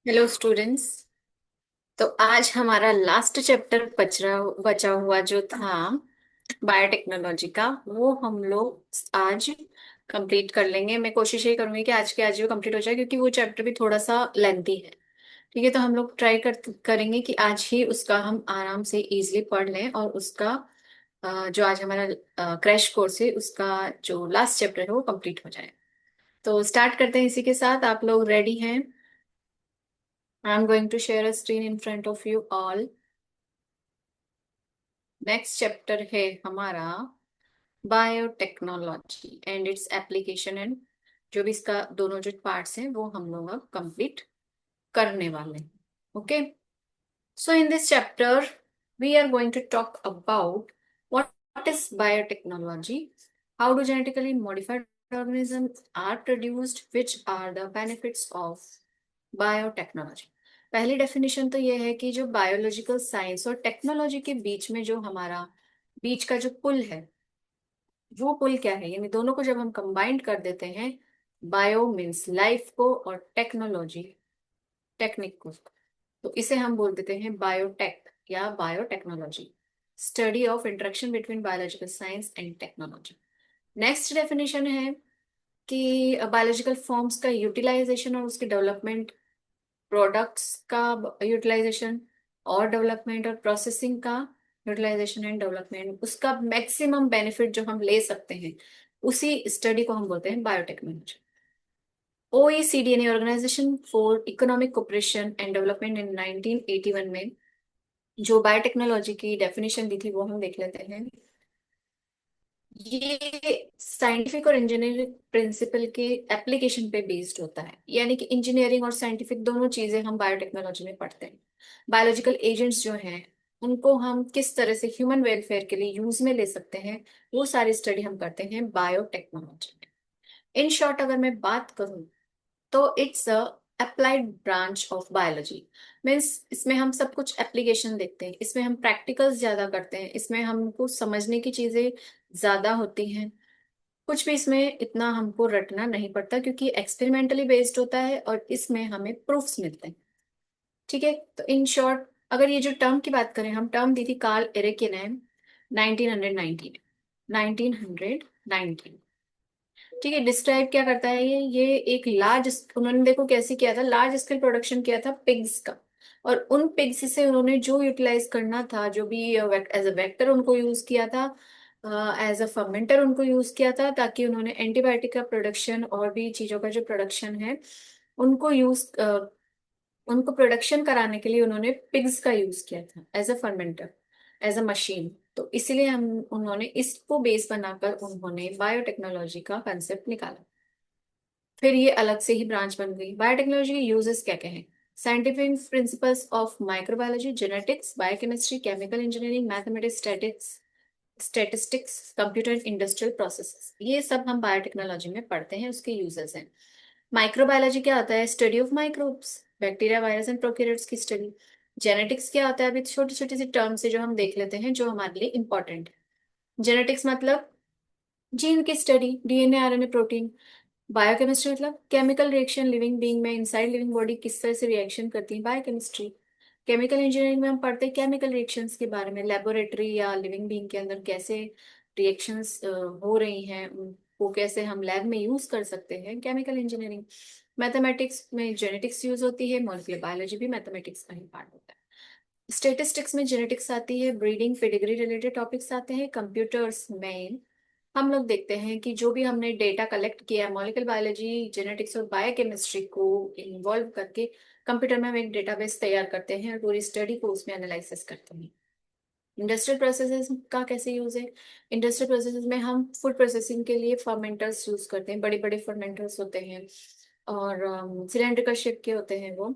Hello students. तो आज हमारा लास्ट चैप्टर बचा हुआ जो था बायोटेक्नोलॉजी का, वो हम लोग आज कंप्लीट कर लेंगे। मैं कोशिश यही करूंगी कि आज के आज वो कंप्लीट हो जाए, क्योंकि वो चैप्टर भी थोड़ा सा लेंथी है। ठीक है, तो हम लोग करेंगे कि आज ही उसका हम आराम से इजीली पढ़ लें, और उसका जो आज हमारा क्रैश कोर्स है उसका जो लास्ट चैप्टर है वो कंप्लीट हो जाए। तो स्टार्ट करते हैं इसी के साथ। आप लोग रेडी हैं? I'm going to share a screen in front of you all. Next chapter है हमारा biotechnology and its application, and जो भी इसका दोनों जो पार्ट्स हैं वो हम लोग अब कंप्लीट करने वाले हैं। Okay, so in this chapter we are going to talk about what is biotechnology, how do genetically modified organisms are produced, which are the benefits of biotechnology. पहली डेफिनेशन तो ये है कि जो बायोलॉजिकल साइंस और टेक्नोलॉजी के बीच में जो हमारा बीच का जो पुल है, वो पुल क्या है, यानी दोनों को जब हम कंबाइंड कर देते हैं, बायो मीन्स लाइफ को और टेक्नोलॉजी टेक्निक को, तो इसे हम बोल देते हैं बायोटेक या biotechnology, study of interaction between biological science and technology. Next definition है कि बायोलॉजिकल फॉर्म्स का यूटिलाइजेशन और उसके डेवलपमेंट, प्रोडक्ट्स का यूटिलाइजेशन और डेवलपमेंट, और प्रोसेसिंग का यूटिलाइजेशन एंड डेवलपमेंट, उसका मैक्सिमम बेनिफिट जो हम ले सकते हैं, उसी स्टडी को हम बोलते हैं बायोटेक्नोलॉजी। OECD यानी organisation for economic cooperation and development in 1981 में जो बायोटेक्नोलॉजी की डेफिनेशन दी थी वो हम देख लेते हैं। ये साइंटिफिक और इंजीनियरिंग प्रिंसिपल के एप्लीकेशन पे बेस्ड होता है, यानी कि इंजीनियरिंग और साइंटिफिक दोनों चीजें हम बायोटेक्नोलॉजी में पढ़ते हैं। बायोलॉजिकल एजेंट्स जो हैं उनको हम किस तरह से ह्यूमन वेलफेयर के लिए यूज में ले सकते हैं, वो सारी स्टडी हम करते हैं बायोटेक्नोलॉजी में। इन शॉर्ट अगर मैं बात करूं तो it's a applied branch of biology. Means इसमें हम सब कुछ एप्लीकेशन देखते हैं, इसमें हम प्रैक्टिकल्स ज्यादा करते हैं, इसमें हमको समझने की चीजें ज्यादा होती हैं। कुछ भी इसमें इतना हमको रटना नहीं पड़ता, क्योंकि एक्सपेरिमेंटली बेस्ड होता है और इसमें हमें प्रूफ्स मिलते हैं। ठीक है, तो इन शॉर्ट अगर ये जो टर्म की बात करें, हम टर्म दी थी कार्ल एरिक ने 1990 में, 1990। ठीक है, डिस्क्राइब क्या करता है ये एक लार्ज, उन्होंने देखो कैसे किया था, लार्ज स्केल प्रोडक्शन किया था पिग्स का, और उन पिग्स से उन्होंने जो यूटिलाइज करना था, जो भी एज अ वेक्टर उनको यूज किया था, एज अ फर्मेंटर उनको यूज किया था, ताकि उन्होंने एंटीबायोटिक का प्रोडक्शन और भी चीजों का जो प्रोडक्शन है उनको यूज उनको प्रोडक्शन कराने के लिए उन्होंने पिग्स का यूज किया था as a fermenter, as a machine. तो इसीलिए हम उन्होंने इसको बेस बनाकर उन्होंने बायोटेक्नोलॉजी का कंसेप्ट निकाला। फिर ये अलग से ही ब्रांच बन गई। बायोटेक्नोलॉजी के यूजेस क्या क्या हैं? Scientific principles of microbiology, genetics, biochemistry, chemical engineering, mathematics, statistics, computer, industrial processes, ये सब हम बायोटेक्नोलॉजी में पढ़ते हैं, उसके यूजेस हैं। माइक्रोबायोलॉजी क्या होता है? Study of microbes, bacteria, virus and prokaryotes की स्टडी। जेनेटिक्स क्या होता है? अभी छोटी छोटी सी टर्म्स है जो हम देख लेते हैं, जो हमारे लिए इंपॉर्टेंट है। जेनेटिक्स मतलब जीन की study, DNA, RNA, protein. Biochemistry मतलब केमिकल रिएक्शन, लिविंग बीइंग में इनसाइड लिविंग बॉडी किस तरह से रिएक्शन करती है, बायोकेमिस्ट्री। केमिकल इंजीनियरिंग में हम पढ़ते हैं केमिकल रिएक्शंस के बारे में, लेबोरेटरी या लिविंग बीइंग के अंदर कैसे रिएक्शंस हो रही हैं, उनको कैसे हम लैब में यूज कर सकते हैं, केमिकल इंजीनियरिंग। मैथमेटिक्स में जेनेटिक्स यूज होती है, मॉलिक्यूलर बायोलॉजी भी मैथमेटिक्स का ही पार्ट होता है। स्टेटिस्टिक्स में जेनेटिक्स आती है, ब्रीडिंग, पेडिग्री रिलेटेड टॉपिक्स आते हैं। कंप्यूटर्स में हम लोग देखते हैं कि जो भी हमने डेटा कलेक्ट किया, मॉलिक्यूलर बायोलॉजी, जेनेटिक्स और बायोकेमिस्ट्री को इन्वॉल्व करके कंप्यूटर में हम एक डेटाबेस तैयार करते हैं और पूरी स्टडी को उसमें एनालिसिस करते हैं। इंडस्ट्रियल प्रोसेसेस का कैसे यूज है? इंडस्ट्रियल प्रोसेसेस में हम फूड प्रोसेसिंग के लिए फर्मेंटर्स यूज करते हैं, बड़े बड़े फर्मेंटर्स होते हैं, और सिलेंड्रिकल शेप के होते हैं वो।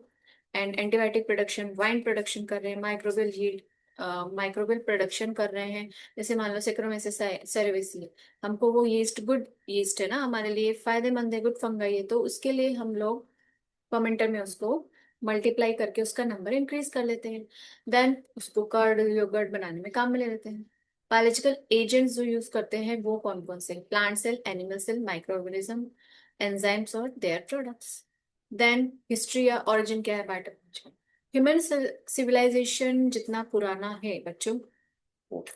And antibiotic production, wine production कर रहे हैं, माइक्रोबियल यील्ड, माइक्रोबियल प्रोडक्शन कर रहे हैं। जैसे मान लो सेक्रोमेसिस सेरेविसी, हमको वो यीस्ट, गुड यीस्ट है ना, हमारे लिए फायदेमंद है, गुड फंगाई है, तो उसके लिए हम लोग फर्मेंटर में उसको मल्टीप्लाई करके उसका नंबर इंक्रीज कर लेते हैं। देन उसको कर्ड, योगर्ट बनाने में काम में ले लेते हैं। बायोलॉजिकल एजेंट्स जो यूज करते हैं वो कौन कौन से? Plant cell, animal cell, micro organism, enzymes और देयर प्रोडक्ट्स। देन हिस्ट्री या ओरिजिन क्या है बायोटेक्नोलॉजी। ह्यूमन सिविलाइजेशन जितना पुराना है बच्चों,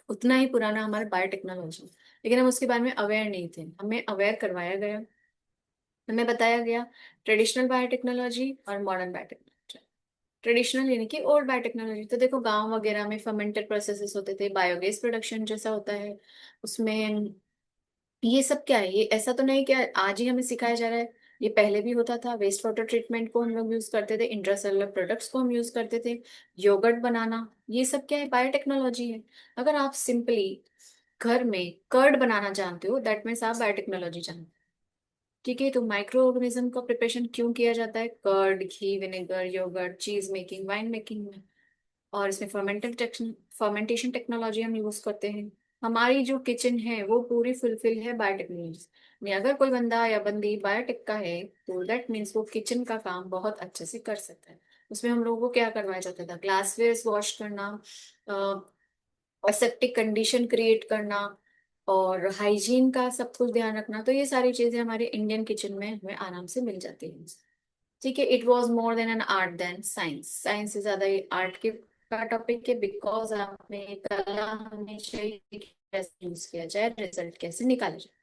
उतना ही पुराना हमारा बायोटेक्नोलॉजी। लेकिन हम उसके बारे में अवेयर नहीं थे, हमें अवेयर करवाया गया, हमें बताया गया ट्रेडिशनल बायोटेक्नोलॉजी और मॉडर्न बायोटेक्नोलॉजी। ट्रेडिशनल यानी कि ओल्ड बायोटेक्नोलॉजी तो देखो गांव वगैरह में फर्मेंटेड प्रोसेसेस होते थे, बायोगैस प्रोडक्शन जैसा होता है उसमें। ये सब क्या है, ये ऐसा तो नहीं कि आज ही हमें सिखाया जा रहा है, ये पहले भी होता था। वेस्ट वाटर ट्रीटमेंट को हम लोग यूज करते थे, इंट्रासेलुलर प्रोडक्ट्स को हम यूज करते थे, योगर्ट बनाना, ये सब क्या है, बायोटेक्नोलॉजी है। अगर आप सिंपली घर में कर्ड बनाना जानते हो, दैट मीन्स आप बायोटेक्नोलॉजी जानते हो। ठीक है, तो माइक्रो ऑर्गेनिज्म का प्रिपरेशन क्यों किया जाता है, कर्ड, घी, विनेगर, योगर्ट, चीज मेकिंग, वाइन मेकिंग में। और इसमें फर्मेंटेशन टेक्नोलॉजी हम यूज करते हैं। हमारी जो किचन है वो पूरी फुलफिल है बायोटेक्नोलॉजी में। अगर कोई बंदा या बंदी बायोटेक का है तो दैट मीन्स वो किचन का काम बहुत अच्छे से कर सकता है। उसमें हम लोगों को क्या करवाया जाता था, ग्लासवेयर वॉश करना, एसेप्टिक कंडीशन क्रिएट करना, और हाइजीन का सब कुछ ध्यान रखना। तो ये सारी चीजें हमारे इंडियन किचन में हमें आराम से मिल जाती हैं। ठीक है, it was more than an art than science. Science से ज्यादा ये आर्ट के का टॉपिक है, बिकॉज आपने कला होनी चाहिए कि कैसे यूज किया जाए, रिजल्ट कैसे निकाला जाए।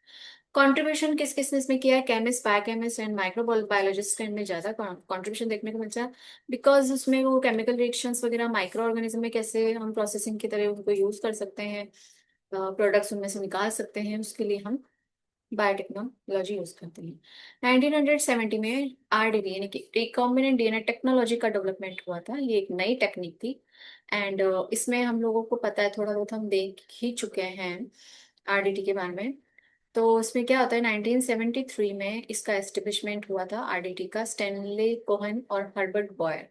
कंट्रीब्यूशन किस किसने इसमें किया है, केमिस्ट, बायोकेमिस्ट एंड माइक्रोबायोलॉजिस्ट का इनमें ज्यादा कंट्रीब्यूशन देखने को मिलता है। बिकॉज उसमें वो केमिकल रिएक्शंस वगैरह माइक्रो ऑर्गेनिज्म में कैसे हम प्रोसेसिंग की तरह उनको यूज कर सकते हैं, प्रोडक्ट्स उनमें से निकाल सकते हैं, उसके लिए हम बायोटेक्नोलॉजी यूज करते हैं। 1970 में आरडीडी यानी कि रिकॉम्बिनेंट डीएनए टेक्नोलॉजी का डेवलपमेंट हुआ था। ये एक नई टेक्निक थी एंड इसमें हम लोगों को पता है, थोड़ा बहुत हम देख ही चुके हैं आरडीटी के बारे में। तो इसमें क्या होता है, 1973 में इसका एस्टेब्लिशमेंट हुआ था आरडीटी का। स्टैनले कोहेन और हर्बर्ट बॉयर,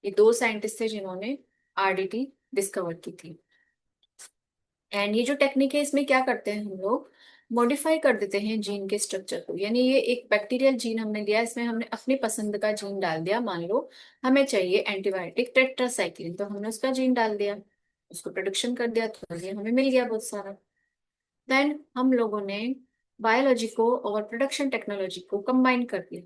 ये दो साइंटिस्ट थे जिन्होंने आरडीटी डिस्कवर की थी। एंड ये जो टेक्निक है इसमें क्या करते हैं हम लोग, मॉडिफाई कर देते हैं जीन के स्ट्रक्चर को। यानी ये एक बैक्टीरियल जीन हमने लिया, इसमें हमने अपनी पसंद का जीन डाल दिया। मान लो हमें चाहिए एंटीबायोटिक टेट्रासाइक्लिन, तो हमने उसका जीन डाल दिया, उसको प्रोडक्शन कर दिया, तो ये हमें मिल गया बहुत सारा। देन हम लोगों ने बायोलॉजी को और प्रोडक्शन टेक्नोलॉजी को कंबाइन कर दिया,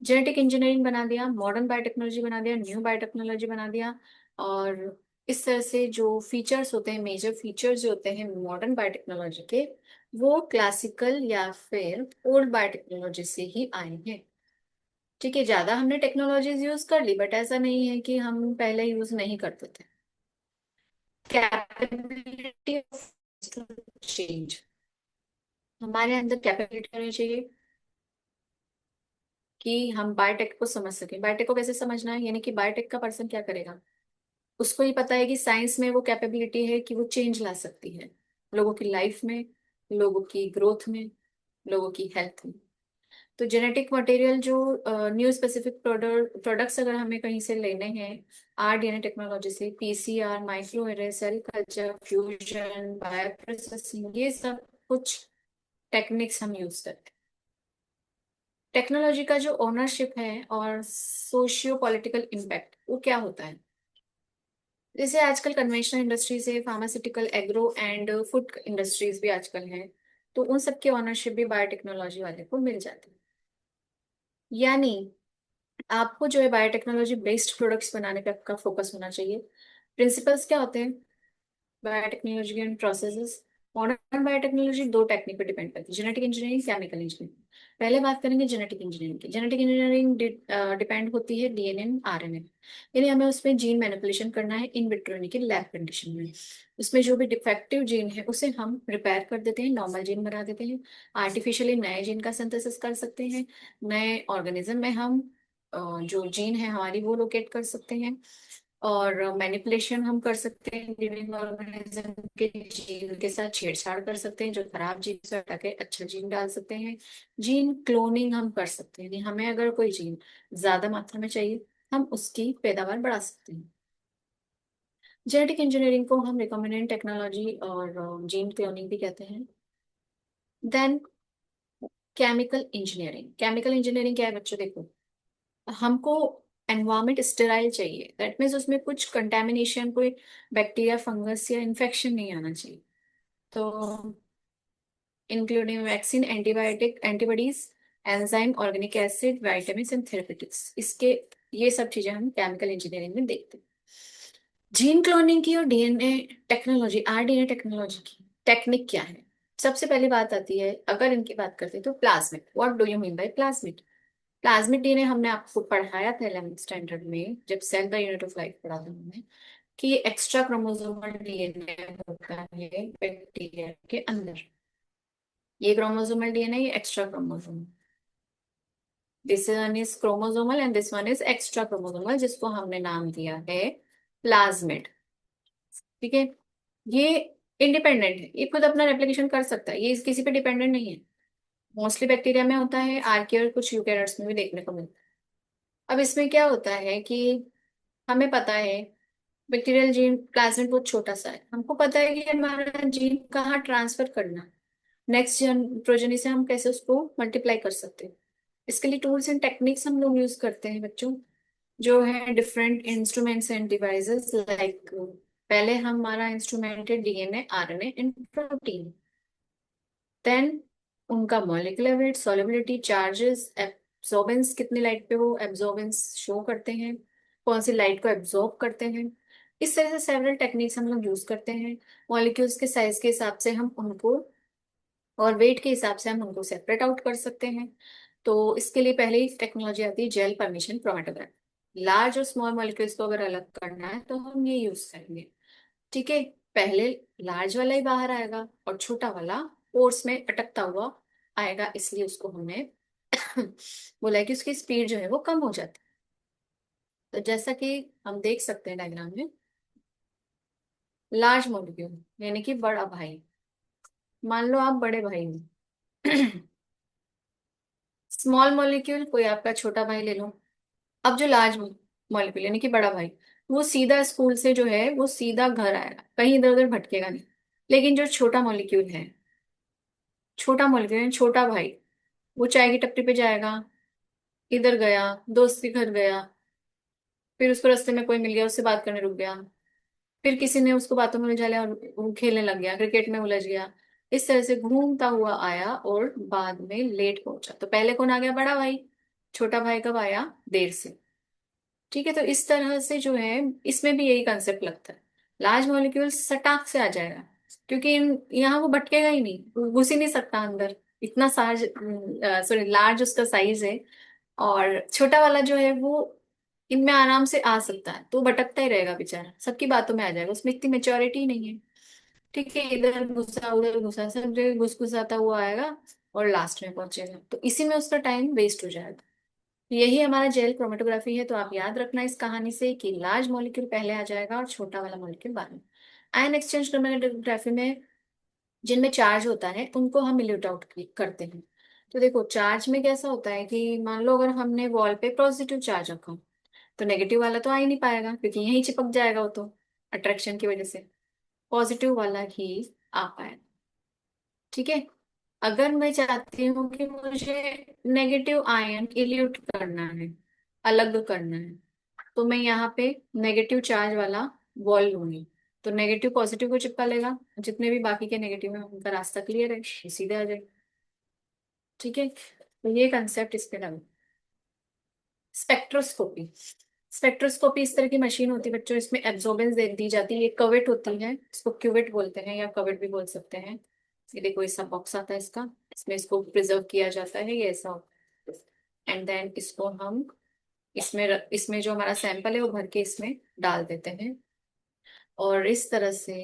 जेनेटिक इंजीनियरिंग बना दिया, मॉडर्न बायोटेक्नोलॉजी बना दिया, न्यू बायोटेक्नोलॉजी बना दिया। और इस तरह से जो फीचर्स होते हैं, मेजर फीचर्स जो होते हैं मॉडर्न बायोटेक्नोलॉजी के, वो क्लासिकल या फिर ओल्ड बायोटेक्नोलॉजी से ही आए हैं। ठीक है, ज्यादा हमने टेक्नोलॉजीज यूज कर ली, बट ऐसा नहीं है कि हम पहले यूज नहीं करते थे। कैपेबिलिटी ऑफ चेंज, हमारे अंदर कैपेबिलिटी होनी चाहिए कि हम बायोटेक को समझ सकें। बायोटेक को कैसे समझना है, यानी कि बायोटेक का पर्सन क्या करेगा, उसको ही पता है कि साइंस में वो कैपेबिलिटी है कि वो चेंज ला सकती है लोगों की लाइफ में, लोगों की ग्रोथ में, लोगों की हेल्थ में। तो जेनेटिक मटेरियल जो न्यू स्पेसिफिक प्रोडक्ट्स अगर हमें कहीं से लेने हैं, आरडीएनए टेक्नोलॉजी से, PCR, micro array, cell culture, fusion, bio processing, ये सब कुछ टेक्निक्स हम यूज करते हैं। टेक्नोलॉजी का जो ओनरशिप है और सोशियो पॉलिटिकल इम्पैक्ट वो क्या होता है, जैसे आजकल कन्वेंशनल इंडस्ट्रीज है, pharmaceutical, agro and food industries भी आजकल हैं, तो उन सब के ओनरशिप भी बायोटेक्नोलॉजी वाले को मिल जाती है। यानी आपको जो है बायोटेक्नोलॉजी बेस्ड प्रोडक्ट्स बनाने पे आपका फोकस होना चाहिए। प्रिंसिपल्स क्या होते हैं biotechnology and processes. Modern biotechnology दो टेक्निक पे डिपेंड करती है, जेनेटिक इंजीनियरिंग, केमिकल इंजीनियरिंग। पहले बात करेंगे जेनेटिक इंजीनियरिंग की। जेनेटिक इंजीनियरिंग डिपेंड होती है डीएनए, आरएनए, यानी हमें उसमें जीन मैनिपुलेशन करना है इन विट्रो यानी कि लैब कंडीशन में। उसमें जो भी डिफेक्टिव जीन है उसे हम रिपेयर कर देते हैं, नॉर्मल जीन बना देते हैं। आर्टिफिशियली नए जीन का सिंथेसिस कर सकते हैं, नए ऑर्गेनिज्म में हम जो जीन है हमारी वो लोकेट कर सकते हैं, और मैनिपुलेशन हम कर सकते हैं लिविंग ऑर्गेनिज्म के जीन के साथ, छेड़छाड़ कर सकते हैं, जो खराब जीन से हटा के अच्छा जीन डाल सकते हैं। जीन क्लोनिंग हम कर सकते हैं, यानी हमें अगर कोई जीन ज्यादा मात्रा में चाहिए हम उसकी पैदावार बढ़ा सकते हैं। जेनेटिक इंजीनियरिंग को हम रिकॉम्बिनेंट टेक्नोलॉजी और जीन क्लोनिंग भी कहते हैं। Then chemical engineering. Chemical engineering क्या है बच्चों, देखो हमको एनवायरमेंट स्टेराइल चाहिए, दैट मीन्स उसमें कुछ कंटेमिनेशन, कोई बैक्टीरिया, फंगस या इन्फेक्शन नहीं आना चाहिए। तो including vaccine, antibiotic, antibodies, enzyme, organic acid, vitamin and therapeutics, इसके ये सब चीजें हम केमिकल इंजीनियरिंग में देखते हैं। जीन क्लोनिंग की और डीएनए टेक्नोलॉजी, आरडीएनए टेक्नोलॉजी की टेक्निक क्या है? सबसे पहली बात आती है, अगर इनकी बात करते हैं तो plasmid. What do you mean by plasmid? Plasmid DNA हमने आपको पढ़ाया था 11th स्टैंडर्ड में, जब cell the unit of life पढ़ा था हमने, कि ये एक्स्ट्रा क्रोमोसोमल डीएनए होता है बैक्टीरिया के अंदर। ये क्रोमोसोमल डीएनए, ये extra chromosomal, this one is chromosomal and this one is extra chromosomal, जिसको हमने नाम दिया है प्लाज्मिड। ठीक है, ये इंडिपेंडेंट है, ये खुद अपना रेप्लिकेशन कर सकता है, ये किसी पे डिपेंडेंट नहीं है। मोस्टली बैक्टीरिया में होता है, आर्किया और कुछ यूकेरियोट्स में भी देखने को मिलता है। अब इसमें क्या होता है कि हमें पता है बैक्टीरियल जीन प्लाज्मिड बहुत छोटा सा है, हमको पता है कि हमारा जीन कहाँ ट्रांसफर करना, नेक्स्ट जन प्रोजेनी से हम कैसे उसको मल्टीप्लाई कर सकते हैं। इसके लिए टूल्स एंड टेक्निक्स हम लोग यूज करते हैं बच्चों, जो है different instruments and devices like, पहले हमारा इंस्ट्रूमेंट है DNA, RNA and protein. Then उनका molecular weight, solubility, charges, absorbance, कितनी लाइट पे वो एब्जॉर्बेंस शो करते हैं, कौन सी लाइट को एब्जॉर्ब करते हैं। इस तरह से सेवरल टेक्निक्स हम लोग यूज करते हैं। मॉलिक्यूल्स के साइज के हिसाब से हम उनको, और वेट के हिसाब से हम उनको सेपरेट आउट कर सकते हैं। तो इसके लिए पहले ही टेक्नोलॉजी आती है जेल परमिशन क्रोमेटोग्राफी। लार्ज और स्मॉल मॉलिक्यूल्स को अगर अलग करना है तो हम ये यूज करेंगे। ठीक है, पहले लार्ज वाला ही बाहर आएगा और छोटा वाला पोर्स में अटकता हुआ आएगा, इसलिए उसको हमने बोला है कि उसकी स्पीड जो है वो कम हो जाती है। तो जैसा कि हम देख सकते हैं डायग्राम में, लार्ज मॉलिक्यूल यानी कि बड़ा भाई, मान लो आप बड़े भाई हो। स्मॉल मॉलिक्यूल कोई आपका छोटा भाई ले लो। अब जो लार्ज मॉलिक्यूल यानी कि बड़ा भाई, वो सीधा स्कूल से जो है वो सीधा घर आएगा, कहीं इधर उधर भटकेगा नहीं। लेकिन जो छोटा मॉलिक्यूल है, छोटा मॉलिक्यूल यानी छोटा भाई, वो चाय की टपरी पे जाएगा, इधर गया, दोस्त के घर गया, फिर उसको रास्ते में कोई मिल गया, उससे बात करने रुक गया, फिर किसी ने उसको बातों में उलझा लिया और वो खेलने लग गया, क्रिकेट में उलझ गया। इस तरह से घूमता हुआ आया और बाद में लेट पहुंचा। तो पहले कौन आ गया? बड़ा भाई। छोटा भाई कब आया? देर से। ठीक है, तो इस तरह से जो है, इसमें भी यही कंसेप्ट लगता है। लार्ज मॉलिक्यूल सटाक से आ जाएगा, क्योंकि यहाँ वो भटकेगा ही नहीं, वो घुस ही नहीं सकता अंदर, इतना सार्ज, सॉरी लार्ज उसका साइज है। और छोटा वाला जो है वो इनमें आराम से आ सकता है, तो वो भटकता ही रहेगा बेचारा, सबकी बातों में आ जाएगा, उसमें इतनी मेच्योरिटी नहीं है। ठीक है, इधर घुसा उधर घुसा, सब जगह घुस घुसाता हुआ आएगा और लास्ट में पहुंचेगा, तो इसी में उसका टाइम वेस्ट हो जाएगा। यही हमारा जेल क्रोमेटोग्राफी है। तो आप याद रखना इस कहानी से कि लार्ज मॉलिक्यूल पहले आ जाएगा और छोटा वाला मॉलिक्यूल बाद में। आयन एक्सचेंज क्रोमेटोग्राफी में जिनमें चार्ज होता है उनको हम इल्यूट आउट करते हैं। तो देखो चार्ज में कैसा होता है कि मान लो अगर हमने वॉल पे पॉजिटिव चार्ज रखा, तो नेगेटिव वाला तो आ ही नहीं पाएगा, क्योंकि यहीं चिपक जाएगा वो तो, अट्रैक्शन की वजह से। पॉजिटिव वाला ही आ पाएगा। ठीक है, अगर मैं चाहती हूँ कि मुझे नेगेटिव आयन इल्यूट करना है, अलग करना है, तो मैं यहाँ पे नेगेटिव चार्ज वाला वॉल लूंगी। तो नेगेटिव पॉजिटिव को चिपका लेगा, जितने भी बाकी के नेगेटिव है उनका रास्ता क्लियर है, ये सीधे आ जाएगा। ठीक है, तो ये कंसेप्ट इस पे लगा। स्पेक्ट्रोस्कोपी, स्पेक्ट्रोस्कोपी इस तरह की मशीन होती है बच्चों, इसमें एब्जॉर्बेंस दे दी जाती है, ये कवेट होती है, इसको क्यूवेट बोलते हैं या कवेट भी बोल सकते हैं। ये देखो ऐसा बॉक्स आता है इसका, इसमें इसको प्रिजर्व किया जाता है, ये ऐसा। एंड देन इसको हम इसमें जो हमारा सैंपल है वो भर के इसमें डाल देते हैं। और इस तरह से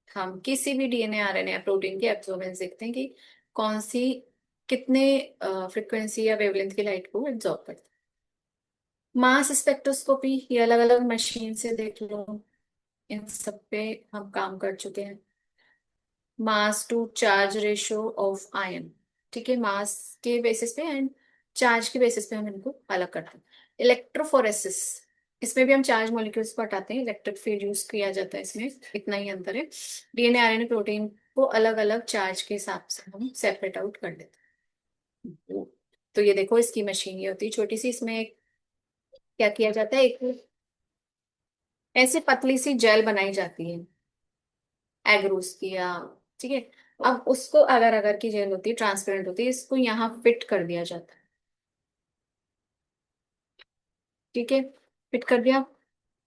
हम किसी भी डीएनए, आरएनए या प्रोटीन की एब्जॉर्बेंस देखते हैं कि कौन सी कितने फ्रिक्वेंसी या वेवलेंथ की लाइट को एब्जॉर्ब करते हैं। मास स्पेक्ट्रोस्कोपी, ये अलग अलग मशीन से देख लो, इन सब पे हम काम कर चुके हैं। Mass to charge ratio of ion, ठीक है, मास के बेसिस पे एंड चार्ज के बेसिस पे हम इनको अलग करते हैं। इलेक्ट्रोफोरेसिस, इसमें भी हम चार्ज मॉलिक्यूल्स को हटाते हैं, इलेक्ट्रिक फील्ड यूज किया जाता है इसमें, इतना ही अंतर है। डीएनए, आरएनए, प्रोटीन को अलग अलग चार्ज के हिसाब से हम सेपरेट आउट कर देते हैं। तो ये देखो इसकी मशीन ये होती है छोटी सी, इसमें क्या किया जाता है, एक ऐसे पतली सी जेल बनाई जाती है एगरूस की, या ठीक है, अब उसको अगर अगर की जेल होती है, ट्रांसपेरेंट होती है, इसको यहाँ फिट कर दिया जाता है। ठीक है, फिट कर दिया।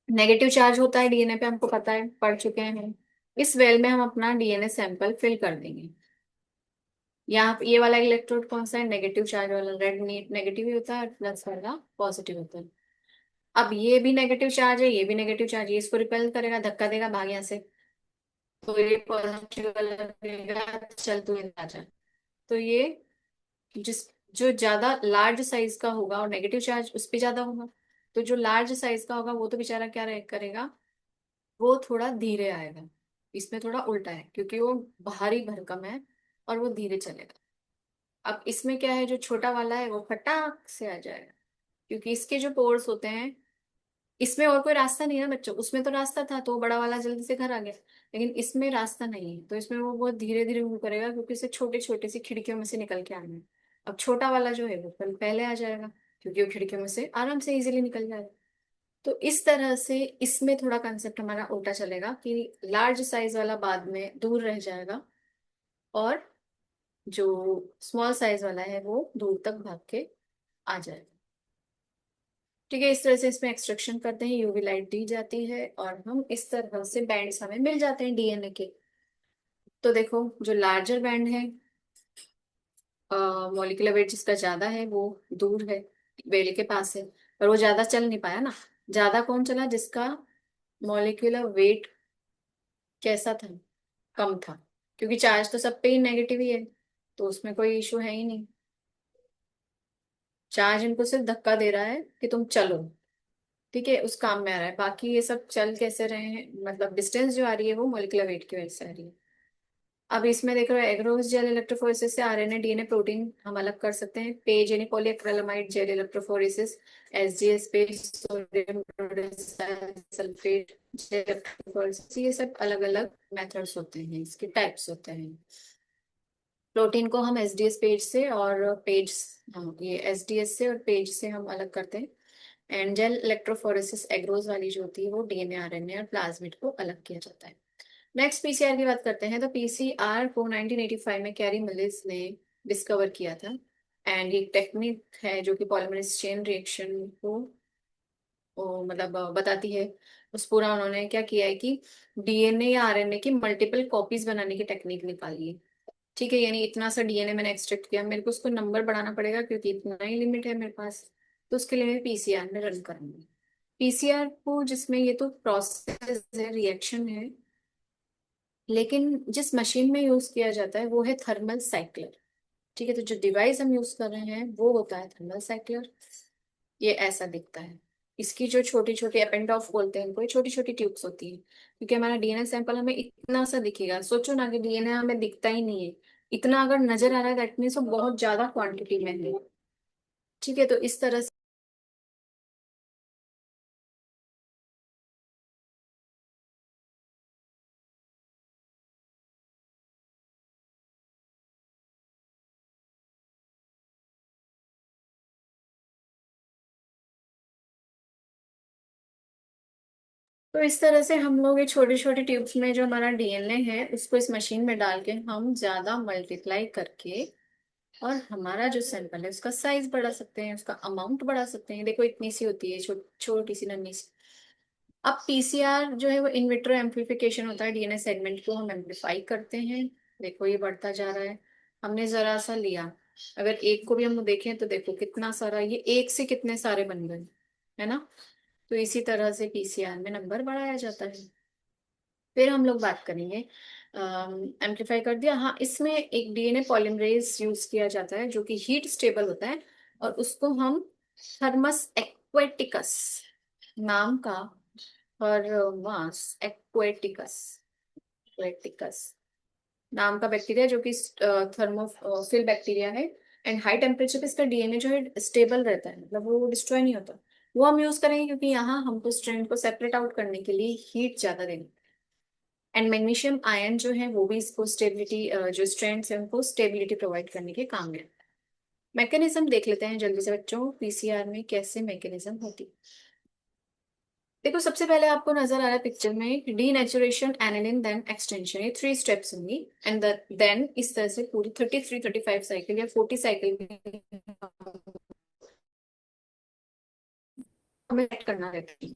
नेगेटिव चार्ज होता है डीएनए पे, हमको पता है, पढ़ चुके हैं हम। इस वेल में हम अपना डीएनए सैंपल फिल कर देंगे। यहाँ पे ये वाला इलेक्ट्रोड कौन सा है, नेगेटिव चार्ज वाला, रेड नेगेटिव ही होता है, प्लस वाला पॉजिटिव होता है। अब ये भी नेगेटिव चार्ज है, ये भी नेगेटिव चार्ज है, इसको रिपेल करेगा, धक्का देगा, भाग यहाँ से। तो ये पॉजिटिव वाला लगेगा, चल तू इधर आ जा। तो ये जिस जो ज्यादा लार्ज साइज का होगा और नेगेटिव चार्ज उस पे ज्यादा होगा, तो जो लार्ज साइज का होगा वो तो बेचारा क्या करेगा, वो थोड़ा धीरे आएगा। इसमें थोड़ा उल्टा है, क्योंकि वो भारी भरकम है और वो धीरे चलेगा। अब इसमें क्या है, जो छोटा वाला है वो फटाक से आ जाएगा, क्योंकि इसके जो पोर्स होते हैं, इसमें और कोई रास्ता नहीं है ना बच्चों, उसमें तो रास्ता था तो वो बड़ा वाला जल्दी से घर आ गया। लेकिन इसमें रास्ता नहीं है, तो इसमें वो बहुत धीरे धीरे मूव करेगा, क्योंकि इसे छोटे छोटे सी खिड़कियों में से निकल के आना है। अब छोटा वाला जो है वो पहले आ जाएगा, क्योंकि वो खिड़कियों में से आराम से इजीली निकल जाएगा। तो इस तरह से इसमें थोड़ा कंसेप्ट हमारा उल्टा चलेगा, कि लार्ज साइज वाला बाद में दूर रह जाएगा, और जो स्मॉल साइज वाला है वो दूर तक भाग के आ जाएगा। ठीक है, इस तरह से इसमें एक्सट्रैक्शन करते हैं, यूवी लाइट दी जाती है, और हम इस तरह से बैंड्स हमें मिल जाते हैं डीएनए के। तो देखो, जो लार्जर बैंड है, मॉलिक्यूलर वेट जिसका ज्यादा है वो दूर है, वेल के पास है, पर वो ज्यादा चल नहीं पाया ना। ज्यादा कौन चला, जिसका मॉलिक्यूलर वेट कैसा था, कम था, क्योंकि चार्ज तो सब पे ही नेगेटिव ही है, तो उसमें कोई इशू है ही नहीं। चार्ज इनको सिर्फ धक्का दे रहा है कि तुम चलो, ठीक है, उस काम में आ रहा है। बाकी ये सब चल कैसे रहे हैं, मतलब डिस्टेंस जो आ रही है वो मॉलिक्यूलर वेट की वजह से आ रही है। अब इसमें देख रहे हो, एग्रोस जेल इलेक्ट्रोफोरेसिस से आरएनए डीएनए प्रोटीन हम अलग कर सकते हैं। पेज यानी polyacrylamide gel electrophoresis, SGS page, sodium sulphate gel electrophoresis, ये सब अलग अलग मेथड्स होते हैं, इसके टाइप्स होते हैं। प्रोटीन को हम एसडीएस पेज से और पेज, हाँ ये एसडीएस से और पेज से हम अलग करते हैं। एंड जेल इलेक्ट्रोफोरेसिस एग्रोज वाली जो होती है वो डीएनए आरएनए और प्लाज्मिड को अलग किया जाता है। नेक्स्ट पीसीआर की बात करते हैं, तो पीसीआर को 1985 में कैरी मिलिस ने डिस्कवर किया था। एंड ये टेक्निक है जो कि पॉलीमरेज चेन रिएक्शन को मतलब बताती है। उस पूरा उन्होंने क्या किया है कि डीएनए या आरएनए की मल्टीपल कॉपीज बनाने की टेक्निक निकाली है। ठीक है, यानी इतना सा डीएनए मैंने एक्सट्रैक्ट किया, मेरे को उसको नंबर बढ़ाना पड़ेगा, क्योंकि इतना ही लिमिट है मेरे पास। तो उसके लिए मैं पीसीआर में रन करूंगी। पीसीआर को, जिसमें ये तो प्रोसेस है, रिएक्शन है, लेकिन जिस मशीन में यूज किया जाता है वो है थर्मल साइक्लर। ठीक है, तो जो डिवाइस हम यूज कर रहे हैं वो होता है थर्मल साइक्लर। ये ऐसा दिखता है। इसकी जो छोटी छोटी एपेंडॉफ बोलते हैं इनको, ये छोटी छोटी ट्यूब्स होती है, क्योंकि हमारा डीएनए सैंपल हमें इतना सा दिखेगा। सोचो ना कि डीएनए हमें दिखता ही नहीं है, इतना अगर नजर आ रहा है दैट मीन्स वो बहुत ज्यादा क्वांटिटी में है। ठीक है, तो इस तरह से। तो इस तरह से हम लोग ये छोटे छोटे ट्यूब्स में जो हमारा डीएनए है उसको इस मशीन में डाल के हम ज्यादा मल्टीप्लाई करके, और हमारा जो सैंपल है उसका साइज बढ़ा सकते हैं, उसका अमाउंट बढ़ा सकते हैं। देखो इतनी सी होती है, छोटी सी नन्ही सी। अब पीसीआर जो है वो इन विट्रो एम्प्लीफिकेशन होता है, डीएनए सेगमेंट को हम एम्प्लीफाई करते हैं। देखो ये बढ़ता जा रहा है, हमने जरा सा लिया। अगर एक को भी हम देखें तो देखो कितना सारा, ये एक से कितने सारे बन गए, है ना। तो इसी तरह से पीसीआर में नंबर बढ़ाया जाता है। फिर हम लोग बात करेंगे, एम्प्लीफाई कर दिया, हाँ इसमें एक डीएनए पॉलीमरेज यूज किया जाता है जो कि हीट स्टेबल होता है, और उसको हम थर्मस एक्वेटिकस नाम का, थर्मस एक्वेटिकस, एक्वेटिकस नाम का बैक्टीरिया, जो कि थर्मोफिल बैक्टीरिया है। एंड हाई टेम्परेचर पे इसका डीएनए जो है स्टेबल रहता है, मतलब वो डिस्ट्रॉय नहीं होता। वो हम यूज करेंगे, क्योंकि यहाँ हमको स्ट्रैंड को सेपरेट आउट करने के लिए हीट ज्यादा देनी। एंड मैग्नीशियम आयन जो है वो भी इसको स्टेबिलिटी, जो स्ट्रैंड्स है उनको स्टेबिलिटी प्रोवाइड करने के काम में। मैकेनिज्म देख लेते हैं जल्दी से बच्चों, पीसीआर में कैसे मैकेनिज्म होती है। देखो सबसे पहले आपको नजर आ रहा है पिक्चर में डीनेचुरेशन, एनिलिन, देन एक्सटेंशन, ये 3 स्टेप्स होंगी। एंड देन इस तरह से पूरी 33-35 साइकिल या 40 साइकिल हमें सेट करना रहता है।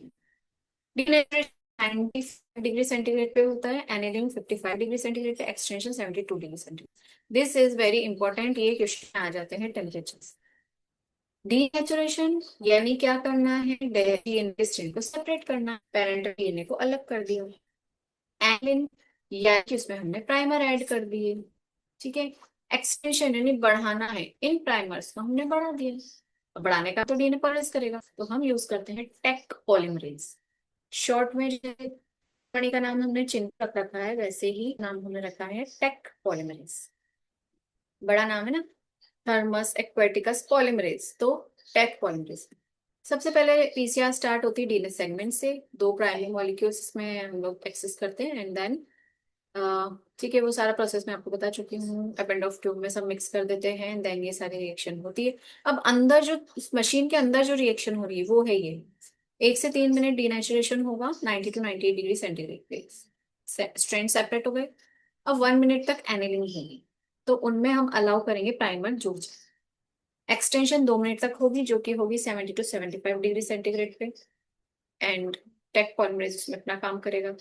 डीनेचुरेशन 90 डिग्री सेंटीग्रेड पे होता है, एनिलिन 55 डिग्री सेंटीग्रेड पे, extension 72 degree centigrade. This is very important, ये क्वेश्चन आ जाते हैं टेम्परेचर। डीनेचुरेशन यानी क्या करना है, डीएनए स्ट्रेन को सेपरेट करना, पेरेंटल डीएनए को अलग कर दिया। एलिन या कि उसमें हमने प्राइमर ऐड कर दिए। ठीक है। एक्सटेंशन यानी बढ़ाना है, इन प्राइमर्स को हमने बढ़ा दिया। अब बढ़ाने का तो डीएनए पॉलिमरेज करेगा, तो हम यूज करते हैं टेक पॉलीमरेज। शॉर्ट में जैसे कंपनी का नाम हमने चिन्ह रख रखा है, वैसे ही नाम हमने रखा है टेक पॉलीमरेज। बड़ा नाम है ना, थर्मस एक्वेटिकस पॉलीमरेज, तो टेक पॉलीमरेज। सबसे पहले पीसीआर स्टार्ट होती है डीएनए सेगमेंट से, दो प्राइमरी मॉलिक्यूल्स इसमें हम लोग एक्सेस करते हैं, एंड देन ठीक है, वो सारा प्रोसेस मैं आपको बता चुकी हूँ। अपेंड ऑफ ट्यूब में सब मिक्स कर देते हैं, देन ये सारी रिएक्शन होती है। अब अंदर जो मशीन के अंदर जो रिएक्शन हो रही है वो है ये, 1 से 3 मिनट डीनेचुरेशन होगा 90 to 98 डिग्री सेंटीग्रेड पे, स्ट्रैंड सेपरेट हो गए। अब 1 मिनट तक एनिलिंग होगी, तो उनमें हम अलाउ करेंगे प्राइमर जुड़ जाए। एक्सटेंशन 2 मिनट तक होगी, जो कि होगी 70 to 75 डिग्री सेंटीग्रेड पे, एंड टेक पॉलीमरेज उसमें अपना काम करेगा।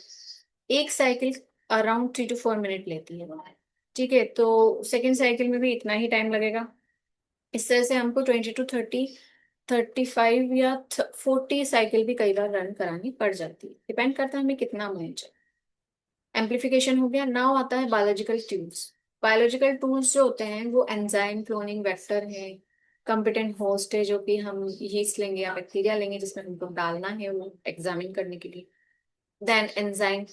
एक साइकिल अराउंड 3 to 4 मिनट लेती है। ठीक है, तो सेकेंड साइकिल में भी इतना ही टाइम लगेगा। इस तरह से हमको 20 to 30, 35 या 40 साइकिल भी कई बार रन करानी पड़ जाती है, डिपेंड करता है हमें कितना अमाउंट चाहिए। एम्पलीफिकेशन हो गया। नाउ आता है बायोलॉजिकल टूल्स। बायोलॉजिकल टूल्स जो होते हैं वो एंजाइम, क्लोनिंग वेक्टर है, कॉम्पिटेंट होस्ट है, जो कि हम यीस्ट लेंगे या बैक्टीरिया लेंगे जिसमें हमको डालना है वो एग्जामिन करने के लिए। Then enzyme,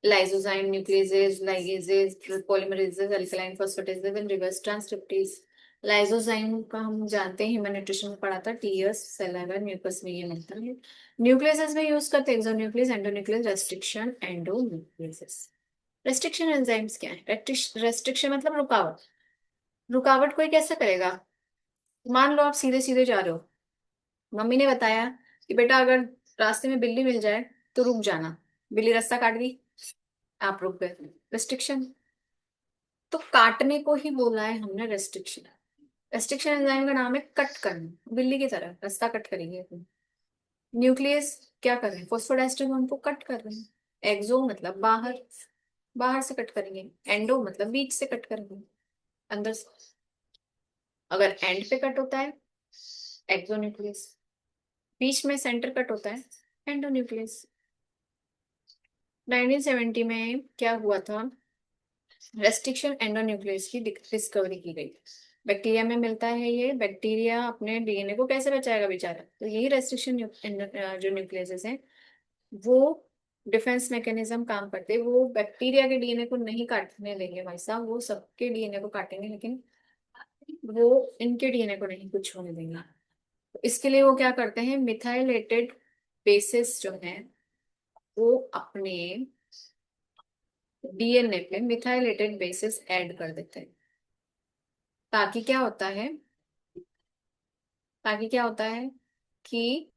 lysozyme, nucleases, ligases, polymerases, alkaline phosphatases and reverse transcriptase। Lysozyme का हम जानते हैं, ह्यूमन न्यूट्रिशन में पढ़ा था, टीएस, सलाइवा, म्यूकस में ये मिलता है। न्यूक्लियस में यूज करते हैं exonuclease, endonuclease, restriction, endonuclease. Restriction enzymes क्या है? रेस्ट्रिक्शन मतलब रुकावट। रुकावट कोई कैसे करेगा? मान लो आप सीधे सीधे जा रहे हो, मम्मी ने बताया कि बेटा अगर रास्ते में बिल्ली मिल जाए तो रुक जाना, बिल्ली रास्ता काट दी, आप रुक गए, रेस्ट्रिक्शन। तो काटने को ही बोला है हमने रेस्ट्रिक्शन। रेस्ट्रिक्शन एंजाइम का नाम है कट करना, बिल्ली की तरह रास्ता कट करेंगे। न्यूक्लियस क्या कर रहे हैं? फोस्फोडाइस्टर बॉन्ड को कट कर रहे हैं। एक्सो मतलब बाहर, बाहर से कट करेंगे। एंडो मतलब बीच से कट करेंगे, अंदर से। अगर एंड पे कट होता है एक्सो न्यूक्लियस, बीच में सेंटर कट होता है एंडो न्यूक्लियस। 1970 में क्या हुआ था, रेस्ट्रिक्शन एंडोन्यूक्लियस की डिस्कवरी की गई। बैक्टीरिया में मिलता है ये, बैक्टीरिया अपने डीएनए को कैसे बचाएगा बेचारा, तो यही रेस्ट्रिक्शन जो न्यूक्लियस हैं वो डिफेंस मैकेनिज्म काम करते हैं। वो बैक्टीरिया के डीएनए को नहीं काटने देंगे भाई साहब, वो सबके डीएनए को काटेंगे, लेकिन वो इनके डीएनए को नहीं कुछ होने देंगे। तो इसके लिए वो क्या करते हैं, मिथाइलेटेड बेसिस जो है वो अपने डीएनए पे मिथाइलेटेड बेसिस ऐड कर देते हैं। ताकि क्या होता है, ताकि क्या होता है कि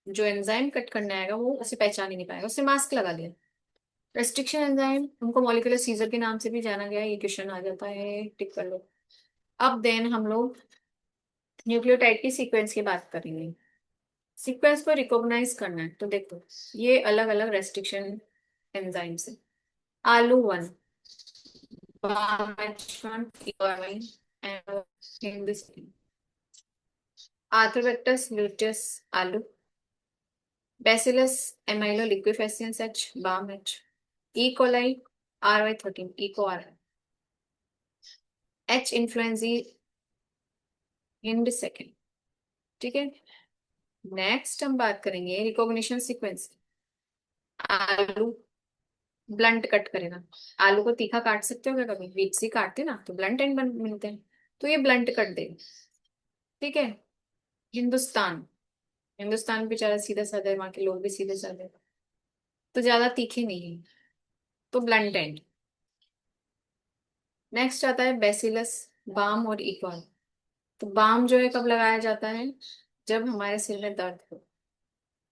जो एंजाइम कट करने आएगा वो उसे पहचान ही नहीं पाएगा, उसे मास्क लगा दिया। रेस्ट्रिक्शन एंजाइम, उनको मॉलिक्यूलर सीजर के नाम से भी जाना गया है, ये क्वेश्चन आ जाता है, टिक कर लो। अब देन हम लोग न्यूक्लियोटाइड की सीक्वेंस की बात करेंगे। सीक्वेंस को रिकॉग्नाइज करना है, तो देखो ये अलग अलग रेस्ट्रिक्शन एंजाइम है। Alu 1, arthrobacters luteus Alu, bacillus amylo liquefaciens H bam H, E coli RY13 Eco R, H influenzae hind second. ठीक है, नेक्स्ट हम बात करेंगे recognition sequence. Alu blunt cut करेगा, आलू को तीखा काट सकते हो क्या कभी? बीच से काटते ना तो ब्लंट एंड मिलते हैं, तो ये ब्लंट कट देगा। ठीक है। हिंदुस्तान, हिंदुस्तान बेचारा सीधा साधा है, वहां के लोग भी सीधे साधे, तो ज्यादा तीखे नहीं है, तो ब्लंट एंड। नेक्स्ट आता है बेसिलस, बाम और इक्वाल। तो बाम जो है कब लगाया जाता है, जब हमारे सिर में दर्द हो,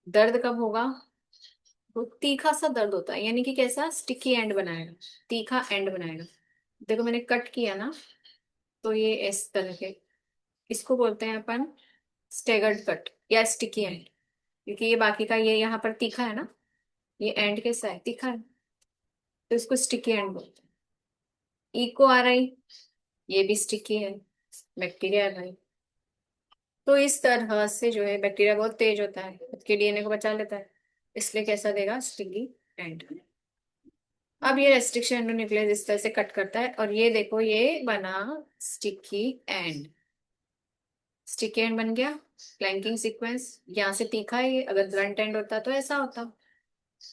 दर्द कब होगा? वो तीखा सा दर्द होता है, यानी कि कैसा, स्टिकी एंड बनाएगा, तीखा एंड बनाएगा। देखो मैंने कट किया ना, तो ये इस तरह के, इसको बोलते हैं अपन स्टेगर्ड कट या स्टिकी एंड, क्योंकि ये बाकी का ये यहाँ पर तीखा है ना, ये एंड कैसा है, तीखा है, तो इसको स्टिकी एंड बोलते हैं। इको आ रही, ये भी स्टिकी है, बैक्टीरिया है भाई। तो इस तरह से जो है बैक्टीरिया बहुत तेज होता है, खुद के डीएनए को बचा लेता है, इसलिए कैसा देगा, स्टिकी एंड। अब ये रेस्ट्रिक्शन एंडोन्यूक्लियस इस तरह से कट करता है, और ये देखो ये बना स्टिकी एंड। स्टिकी एंड बन गया, फ्लैंकिंग सीक्वेंस, यहाँ से तीखा है ये, अगर ब्लंट एंड होता तो ऐसा होता,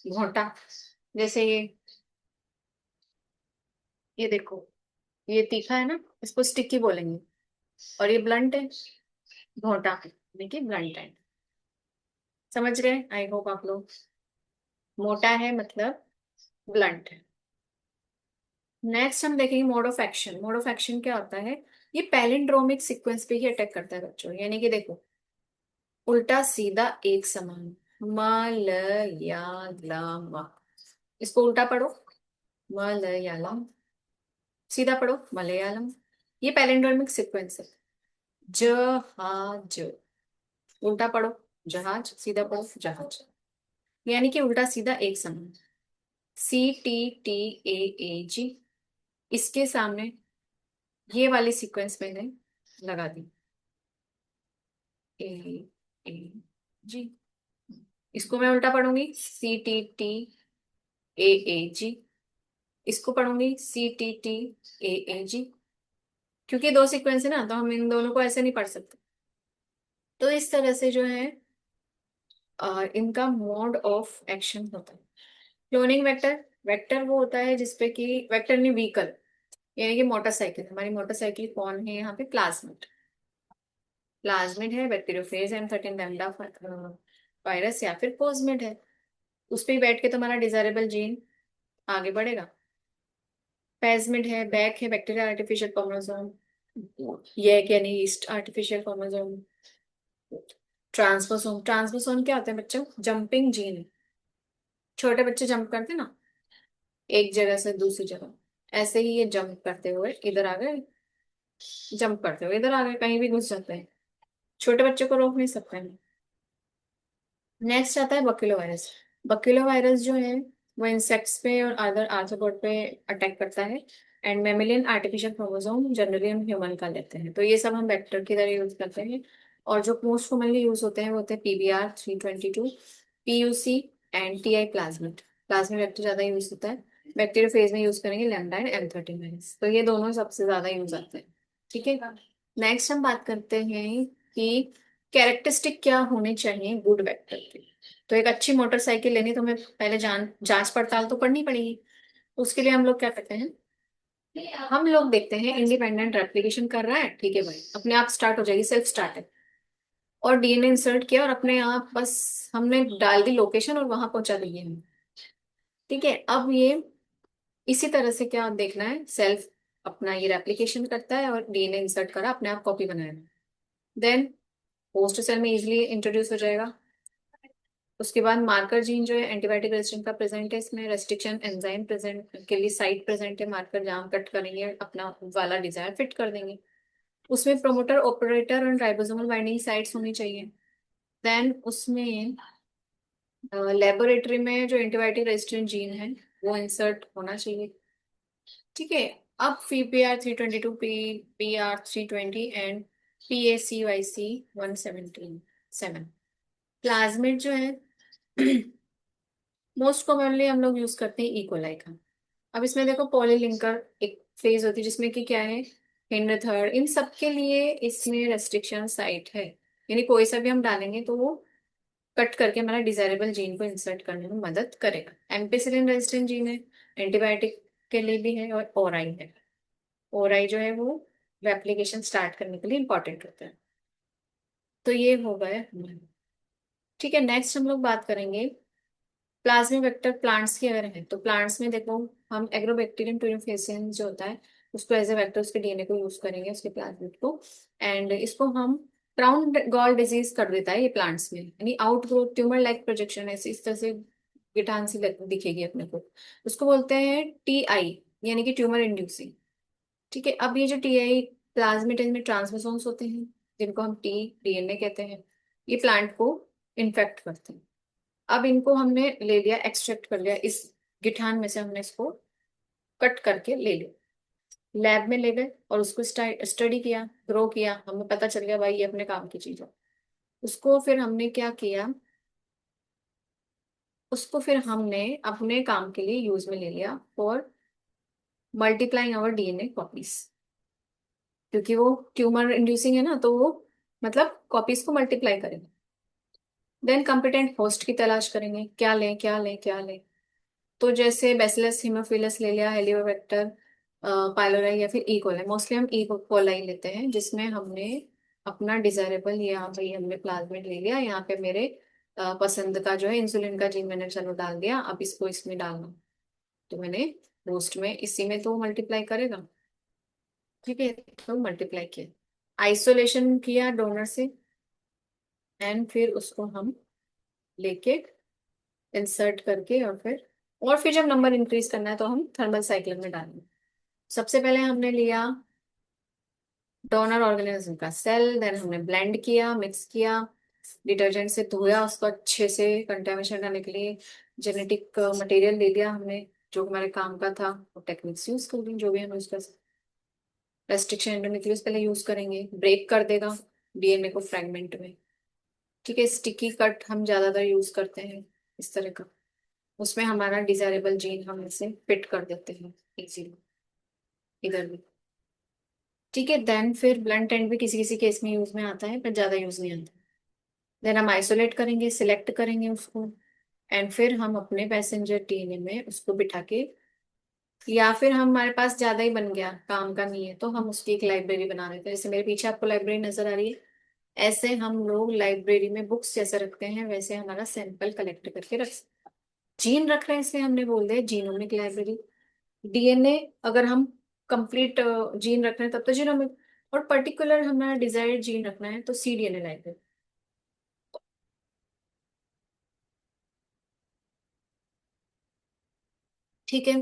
घोंटा। जैसे ये देखो, ये तीखा है ना, इसको स्टिकी बोलेंगे, और ये ब्लंट है, घोंटा, देखिए ब्लंट एंड। समझ रहे, आई होप आप लोग। मोटा है मतलब ब्लंट है। नेक्स्ट हम देखेंगे mode of action. Mode of action क्या होता है, ये पैलिंड्रोमिक सीक्वेंस पे ही अटैक करता है बच्चों, यानी कि देखो उल्टा सीधा एक समान, मलयालम, इसको उल्टा पढ़ो, मलयालम, सीधा पढ़ो मलयालम। ये पैलिंड्रोमिक सीक्वेंस है। जहाज, उल्टा पढ़ो जहाज, सीधा पढ़ो जहाज, यानी कि उल्टा सीधा एक समान। CTTAAG, इसके सामने ये वाली सीक्वेंस मैंने लगा दी, AAG, इसको मैं उल्टा पढ़ूंगी CTTAAG, इसको पढ़ूंगी CTTAAG, क्योंकि दो सीक्वेंस है ना, तो हम इन दोनों को ऐसे नहीं पढ़ सकते। तो इस तरह से जो है इनका मोड ऑफ एक्शन होता है। क्लोनिंग वेक्टर, वेक्टर वो होता है जिसपे कि, वेक्टर नहीं व्हीकल, यानी कि मोटरसाइकिल, हमारी मोटरसाइकिल कौन है यहाँ पे, प्लाज्मिड। प्लाज्मिड है, बैक्टीरियोफेज M13 लैम्डा वायरस, या फिर प्लाज्मिड है, उस पे ही बैठ के तुम्हारा डिजायरेबल जीन आगे बढ़ेगा। प्लाज्मिड है, बैक है बैक्टीरिया आर्टिफिशियल क्रोमोसोम, ये यानी ईस्ट आर्टिफिशियल क्रोमोसोम। ट्रांसपोसोम, ट्रांसपोसोम क्या होता है बच्चों, जंपिंग जीन है। छोटे बच्चे जंप करते हैं ना, एक जगह से दूसरी जगह, ऐसे ही ये जंप करते हुए इधर आ गए, जंप करते हुए इधर आ गए, कहीं भी घुस जाते हैं, छोटे बच्चे को रोक नहीं सकते हैं। नेक्स्ट आता है बक्यूलो वायरस। बक्यूलो वायरस जो है वो इंसेक्ट्स पे और अदर आर्थ्रोपोड पे अटैक करता है, and mammalian artificial chromosome generally हम ह्यूमन का लेते हैं, तो ये सब हम वेक्टर की तरह यूज करते हैं। और जो मोस्ट कॉमनली यूज होते हैं वो होते हैं PBR322, PUC and TI plasmid. Plasmid vector ज्यादा यूज होता है। बैक्टीरियो फेज में यूज करेंगे लैम्डा एंड M13 वायरस, तो ये दोनों सबसे ज्यादा यूज आते हैं। ठीक है, नेक्स्ट हम बात करते हैं कि कैरेक्टरिस्टिक क्या होने चाहिए गुड वेक्टर के। तो एक अच्छी मोटरसाइकिल लेनी तो हमें पहले जांच पड़ताल तो करनी पड़ेगी। उसके लिए हम लोग क्या करते हैं, हम लोग देखते हैं इंडिपेंडेंट रेप्लिकेशन कर रहा है, ठीक है भाई, अपने आप स्टार्ट हो जाएगी, सेल्फ स्टार्ट है, और डीएनए इंसर्ट किया और अपने आप बस हमने डाल दी लोकेशन और वहां पहुंचा दी है हमें। ठीक है, अब ये इसी तरह से क्या देखना है, सेल्फ अपना ये रेप्लिकेशन करता है और डीएनए इंसर्ट करा, अपने आप कॉपी बनाएगा, देन होस्ट सेल में इजिली इंट्रोड्यूस हो जाएगा। उसके बाद मार्कर जीन जो है एंटीबायोटिक रेजिस्टेंस का प्रेजेंट है, इसमें रेस्ट्रिक्शन एंजाइम प्रेजेंट के लिए साइट प्रेजेंट है, मार्कर जहाँ कट करेंगे अपना वाला डिजायर फिट कर देंगे। उसमें प्रोमोटर ऑपरेटर और राइबोसोमल बाइंडिंग साइट्स होनी चाहिए। देन उसमें लेबोरेटरी में जो एंटीबायोटिक रेजिस्टेंट जीन है वो इंसर्ट होना चाहिए। ठीक है, अब PPR322, PPR320 and PACYC177 plasmid जो है मोस्ट कॉमनली हम लोग यूज करते हैं इकोलाई का। अब इसमें देखो पॉलीलिंकर एक फेज होती है जिसमें कि क्या है, हिंड थर्ड, इन सब के लिए इसमें रेस्ट्रिक्शन साइट है, यानी कोई सा भी हम डालेंगे तो वो कट करके हमारा डिजायरेबल जीन को इंसर्ट करने में मदद करेगा। एम्पिसिलिन रेजिस्टेंट जीन है, एंटीबायोटिक के लिए भी है, और ओराई है। ओराई जो है वो रेप्लिकेशन स्टार्ट करने के लिए इंपॉर्टेंट होता है। तो ये हो गए। ठीक है, नेक्स्ट हम लोग बात करेंगे प्लाज्मिक वेक्टर प्लांट्स की अगर है, तो प्लांट्स में देखो हम एग्रोबैक्टीरियम ट्यूनिफेसियन जो होता है उसको एज ए वेक्टर उसके डीएनए को यूज करेंगे, उसके प्लाज्मिड को, एंड इसको हम क्राउन गॉल डिजीज कर देता है ये प्लांट्स में, यानी आउटग्रोथ ट्यूमर लाइक प्रोजेक्शन, ऐसी इस तरह से गिटान सी दिखेगी अपने को। उसको बोलते हैं TI, यानी कि ट्यूमर इंड्यूसिंग। ठीक है, अब ये जो TI प्लाज्मिड में ट्रांसपोसोम्स होते हैं, जिनको हम DNA कहते हैं, ये प्लांट को इन्फेक्ट करते हैं। अब इनको हमने ले लिया, एक्सट्रैक्ट कर लिया इस गिठान में से, हमने इसको कट करके ले लिया, लैब में ले गए और उसको स्टडी किया, ग्रो किया, हमें पता चल गया भाई ये अपने काम की चीज है। उसको फिर हमने क्या किया, उसको फिर हमने अपने काम के लिए यूज में ले लिया for multiplying our DNA copies, क्योंकि वो ट्यूमर इंड्यूसिंग है ना, तो वो मतलब कॉपीज को मल्टीप्लाई करेगा। देन कॉम्पिटेंट होस्ट की तलाश करेंगे, क्या लें क्या लें क्या लें। तो जैसे बैसिलस हीमोफिलस ले लिया, हेलियोबैक्टर पाइलोराई, या फिर ई कोलाई। मोस्टली हम ई कोलाई लेते हैं, जिसमें हमने अपना डिजायरेबल, यहाँ भाई हमने प्लाज्मिड ले लिया, यहाँ पे मेरे पसंद का जो है इंसुलिन का जीन मैंने चलो डाल दिया, अब इसको इसमें डालना, तो मैंने होस्ट में इसी में तो मल्टीप्लाई करेगा। ठीक है, तो मल्टीप्लाई किया, आइसोलेशन किया डोनर से, एंड फिर उसको हम लेके इंसर्ट करके, और फिर जब नंबर इंक्रीज करना है तो हम थर्मल साइक्लिंग में डालेंगे। सबसे पहले हमने लिया डोनर ऑर्गेनिज्म का सेल, देन हमने ब्लेंड किया, मिक्स किया, डिटर्जेंट से धोया उसको अच्छे से, कंटेमिनेशन हटाने के लिए जेनेटिक मटेरियल ले लिया हमने, जो हमारे काम का था, वो टेक्निक्स यूज कर ली जो भी हम यूज कर सकते। रेस्ट्रिक्शन एंडोन्यूक्लियस पहले यूज करेंगे, ब्रेक कर देगा DNA को फ्रेगमेंट में। ठीक है, स्टिकी कट हम ज्यादातर यूज करते हैं इस तरह का, उसमें हमारा डिजायरेबल जीन हम इसे फिट कर देते हैं इजीली इधर भी। ठीक है, देन फिर ब्लंट एंड भी किसी किसी केस में यूज में आता है, पर ज्यादा यूज नहीं आता। देन हम आइसोलेट करेंगे, सिलेक्ट करेंगे उसको, एंड फिर हम अपने पैसेंजर DNA में उसको बिठा के, या फिर हमारे पास ज्यादा ही बन गया, काम का नहीं है, तो हम उसकी एक लाइब्रेरी बना देते हैं। जैसे मेरे पीछे आपको लाइब्रेरी नजर आ रही है, ऐसे हम लोग लाइब्रेरी में बुक्स जैसे रखते हैं, वैसे हमारा सैंपल कलेक्ट करके रख, जीन रख रहे हैं, इसे हमने बोल दिया जीनोमिक लाइब्रेरी। DNA अगर हम कंप्लीट जीन रख रहे हैं तब तो जीनोमिक, और पर्टिकुलर हमारा डिजायर्ड जीन रखना है तो cDNA लाइब्रेरी। ठीक है,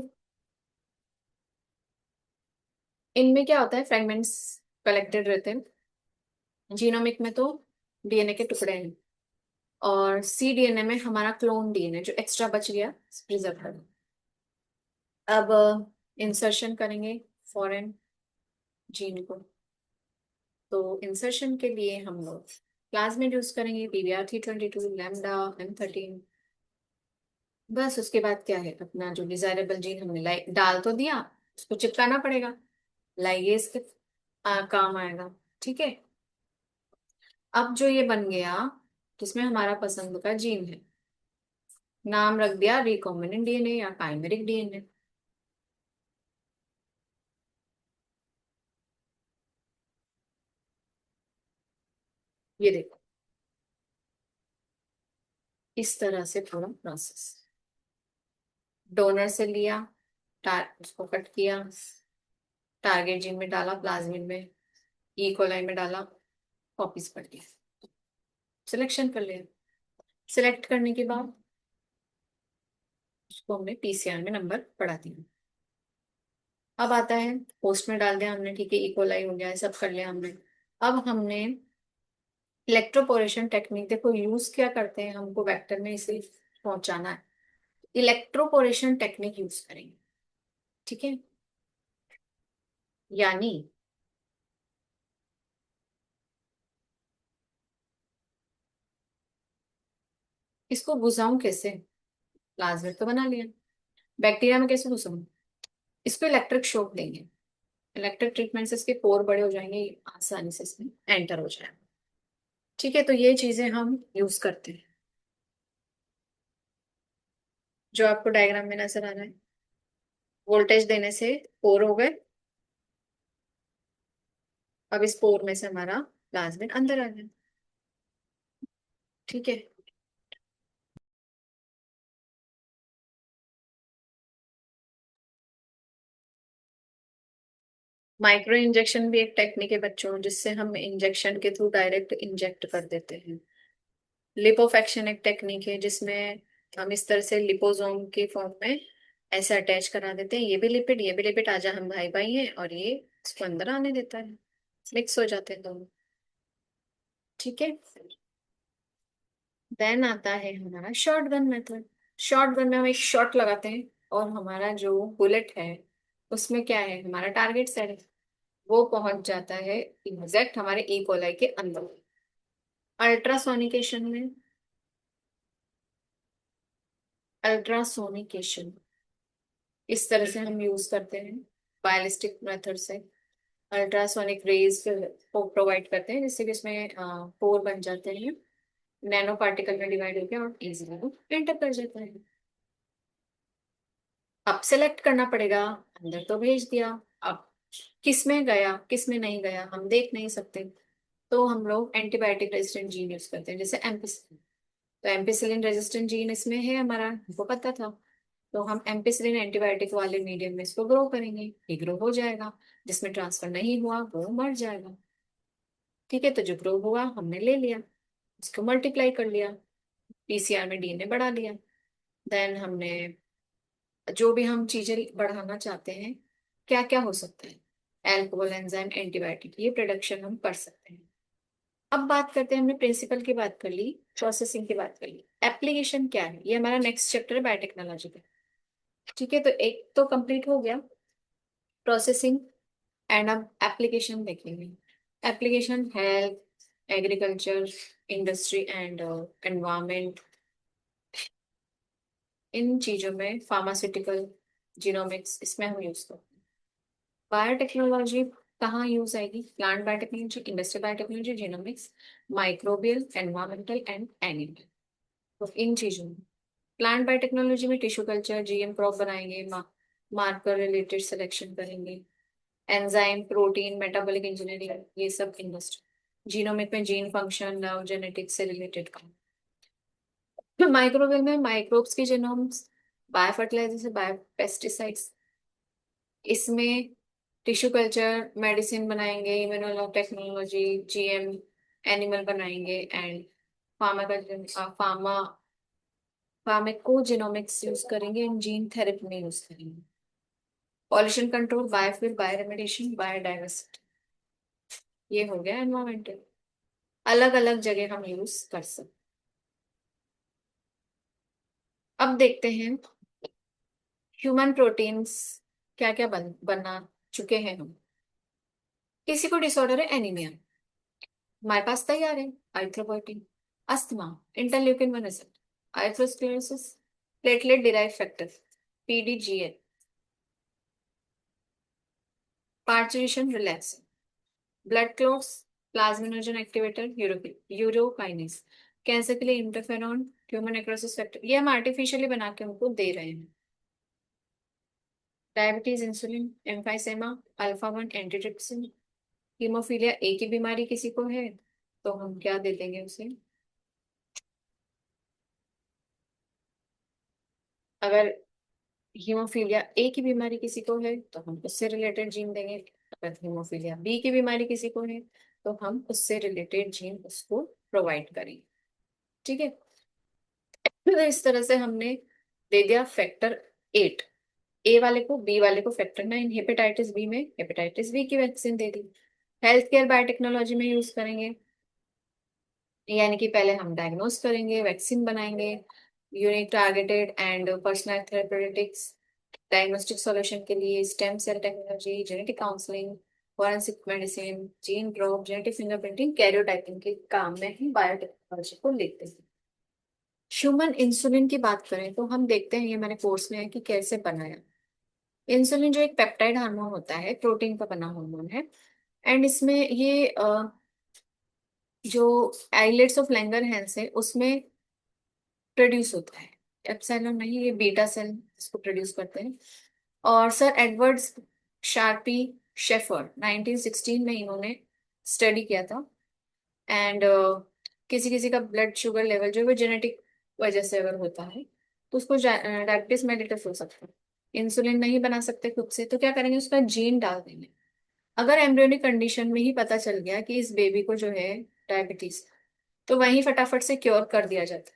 इनमें क्या होता है, फ्रेगमेंट्स कलेक्टेड रहते हैं, जीनोमिक में तो DNA के टुकड़े हैं, और cDNA में हमारा क्लोन DNA जो एक्स्ट्रा बच गया प्रिजर्व कर। अब इंसर्शन करेंगे फॉरेन जीन को, तो इंसर्शन के लिए हम लोग प्लाज्मिड यूज करेंगे, PBR322, लैम्डा, M13। बस उसके बाद क्या है, अपना जो डिजायरेबल जीन हमने डाल तो दिया, उसको चिपकाना पड़ेगा, लाइगेज के काम आएगा। ठीक है, अब जो ये बन गया, जिसमें हमारा पसंद का जीन है, नाम रख दिया रिकॉम्बिनेंट DNA या काइमेरिक DNA। ये देखो, इस तरह से पूरा प्रोसेस, डोनर से लिया, उसको कट किया, टारगेट जीन में डाला, प्लाज्मिड में, ई कोलाई में डाला, कॉपीज पढ़ लिया, सिलेक्शन कर लिया। सिलेक्ट करने के बाद उसको हमने PCR में नंबर पढ़ा दिया। अब आता है, पोस्ट में डाल दिया हमने, ठीक है, इकोलाई हो गया, सब कर लिया हमने। अब हमने इलेक्ट्रोपोरेशन टेक्निक, देखो यूज क्या करते हैं, हमको वेक्टर में इसे पहुंचाना है, इलेक्ट्रोपोरेशन टेक्निक यूज करेंगे। ठीक है, यानी इसको बुझाऊं कैसे, प्लाज्मिड तो बना लिया, बैक्टीरिया में कैसे घुसाऊं, इसको इलेक्ट्रिक शॉक देंगे, इलेक्ट्रिक ट्रीटमेंट से इसके पोर बड़े हो जाएंगे, आसानी से इसमें एंटर हो जाएगा। ठीक है, तो ये चीजें हम यूज करते हैं, जो आपको डायग्राम में नजर आ रहा है। वोल्टेज देने से पोर हो गए, अब इस पोर में से हमारा प्लाज्मिड अंदर आ गया। ठीक है, माइक्रो इंजेक्शन भी एक टेक्निक है बच्चों, जिससे हम इंजेक्शन के थ्रू डायरेक्ट इंजेक्ट कर देते हैं। लिपोफेक्शन एक टेक्निक है जिसमें हम इस तरह से लिपोसोम के फॉर्म में ऐसे अटैच करा देते हैं, ये भी लिपिड ये भी लिपिड, आजा हम भाई भाई हैं, और ये इसको अंदर आने देता है, मिक्स हो जाते हैं दोनों। ठीक है। देन आता है हमारा short gun method. Short gun में हम एक शॉट लगाते हैं, और हमारा जो बुलेट है उसमें क्या है, हमारा टारगेट सेल है, वो पहुंच जाता है एग्जैक्ट हमारे ई कोलाई के अंदर। अल्ट्रासोनिकेशन में, अल्ट्रासोनिकेशन इस तरह से हम यूज करते हैं, बायलिस्टिक मेथड से अल्ट्रासोनिक रेज को प्रोवाइड करते हैं, जिससे कि इसमें पोर बन जाते हैं, नैनो पार्टिकल में डिवाइड होकर और इजीली वो एंटर कर जाता है। अब सेलेक्ट करना पड़ेगा, अंदर तो भेज दिया, अब किस में गया किस में नहीं गया हम देख नहीं सकते, तो हम लोग एंटीबायोटिक रेजिस्टेंट जीन यूज करते हैं, जैसे एम्पिसिलिन। तो एम्पिसिलिन रेजिस्टेंट जीन इसमें है हमारा, हमको पता था, तो हम एम्पिसिलिन एंटीबायोटिक वाले मीडियम में इसको ग्रो करेंगे, ये ग्रो हो जाएगा, जिसमें ट्रांसफर नहीं हुआ वो मर जाएगा। ठीक है, तो जो ग्रो हुआ हमने ले लिया, उसको मल्टीप्लाई कर लिया, पीसीआर में डीएनए बढ़ा लिया। देन हमने जो भी हम चीजें बढ़ाना चाहते हैं, क्या क्या हो सकता है, एल्कोहल एंजाइम एंटीबायोटिक, ये प्रोडक्शन हम कर सकते हैं। अब बात करते हैं, हमने प्रिंसिपल की बात कर ली, प्रोसेसिंग की बात कर ली, एप्लीकेशन क्या है, ये हमारा नेक्स्ट चैप्टर है बायोटेक्नोलॉजी का। ठीक है, तो एक तो कंप्लीट हो गया प्रोसेसिंग, एंड अब एप्लीकेशन देखेंगे। Application health, agriculture, industry and environment, इन चीजों में, फार्मास्यूटिकल, जीनोमिक्स, इसमें हम यूज करते हैं। बायोटेक्नोलॉजी कहाँ यूज आएगी, plant biotechnology, industrial biotechnology, genomics, microbial, environmental and animal, तो इन चीजों में। प्लांट बायोटेक्नोलॉजी में टिश्यू कल्चर, जीएम क्रॉप बनाएंगे, मार्कर रिलेटेड सिलेक्शन करेंगे, एंजाइम, प्रोटीन, मेटाबॉलिक इंजीनियरिंग, ये सब इंडस्ट्री। जीनोमिक में जीन फंक्शन, नर्व, जेनेटिक्स से रिलेटेड काम। माइक्रोवेव में माइक्रोब्स के genomes, bio fertiliser, bio pesticides, इसमें टिश्यू कल्चर, मेडिसिन बनाएंगे, इम्यूनो टेक्नोलॉजी, जीएम, एनिमल बनाएंगे, एंड फार्मा फार्माकोजेनोमिक्स यूज करेंगे, एंड जीन थेरेपी में यूज करेंगे। Pollution control, biofuel, bioremediation, biodiversity, ये हो गया एनवायरमेंटल। अलग अलग जगह हम यूज कर सकते। अब देखते हैं ह्यूमन प्रोटीन्स क्या क्या बना चुके हैं हम। किसी को डिसऑर्डर है एनीमिया, हमारे पास तैयार है erythropoietin. Asthma, interleukin 1 receptor, atherosclerosis, platelet derive factor, PDGA, parturition relax, blood clots, plasminogen activator, urokinase, cancer के लिए इंटरफेरॉन, ट्यूमर नेक्रोसिस फैक्टर, ये हम आर्टिफिशियली बना के उनको दे रहे हैं। Diabetes, insulin, emphysema, alpha 1 antitrypsin. Haemophilia A की बीमारी किसी को है तो हम क्या दे देंगे उसे, अगर हीमोफीलिया ए की बीमारी किसी को है तो हम उससे रिलेटेड जीन देंगे, अगर हीमोफीलिया बी की बीमारी किसी को है तो हम उससे रिलेटेड जीन उसको प्रोवाइड करेंगे। ठीक है, तो इस तरह से हमने दे दिया फैक्टर 8, ए वाले को, बी वाले को फैक्टर 9, हेपेटाइटिस बी में हेपेटाइटिस बी की वैक्सीन दे दी। हेल्थ केयर बायोटेक्नोलॉजी में यूज करेंगे, यानी कि पहले हम डायग्नोस करेंगे, वैक्सीन बनाएंगे, unique targeted and personal therapeutics, diagnostic solution के लिए stem cell technology, genetic counselling, forensic medicine, gene drop, genetic fingerprinting, karyotyping के काम में ही बायोटेक्नोलॉजी को लेते हैं। ह्यूमन इंसुलिन की बात करें तो हम देखते हैं, ये मैंने कोर्स में है कि कैसे बनाया। इंसुलिन जो एक पेप्टाइड हार्मोन होता है, प्रोटीन का बना हार्मोन है, एंड इसमें ये जो आइलेट्स ऑफ लैंगरहैंस है उसमें प्रोड्यूस होता है, एप्सिलॉन नहीं, ये बीटा सेल इसको प्रोड्यूस करते हैं। और सर एडवर्ड्स शार्पी शेफर्ड 1916 में इन्होंने स्टडी किया था, एंड किसी किसी का ब्लड शुगर लेवल जो है वो जेनेटिक वजह से अगर होता है तो उसको डायबिटीज मेलिटस हो सकता है। इंसुलिन नहीं बना सकते खुद से तो क्या करेंगे, उसका जीन डाल देंगे, अगर एम्ब्रियोनिक कंडीशन में ही पता चल गया कि इस बेबी को जो है डायबिटीज, तो वहीं फटाफट से क्योर कर दिया जाता है।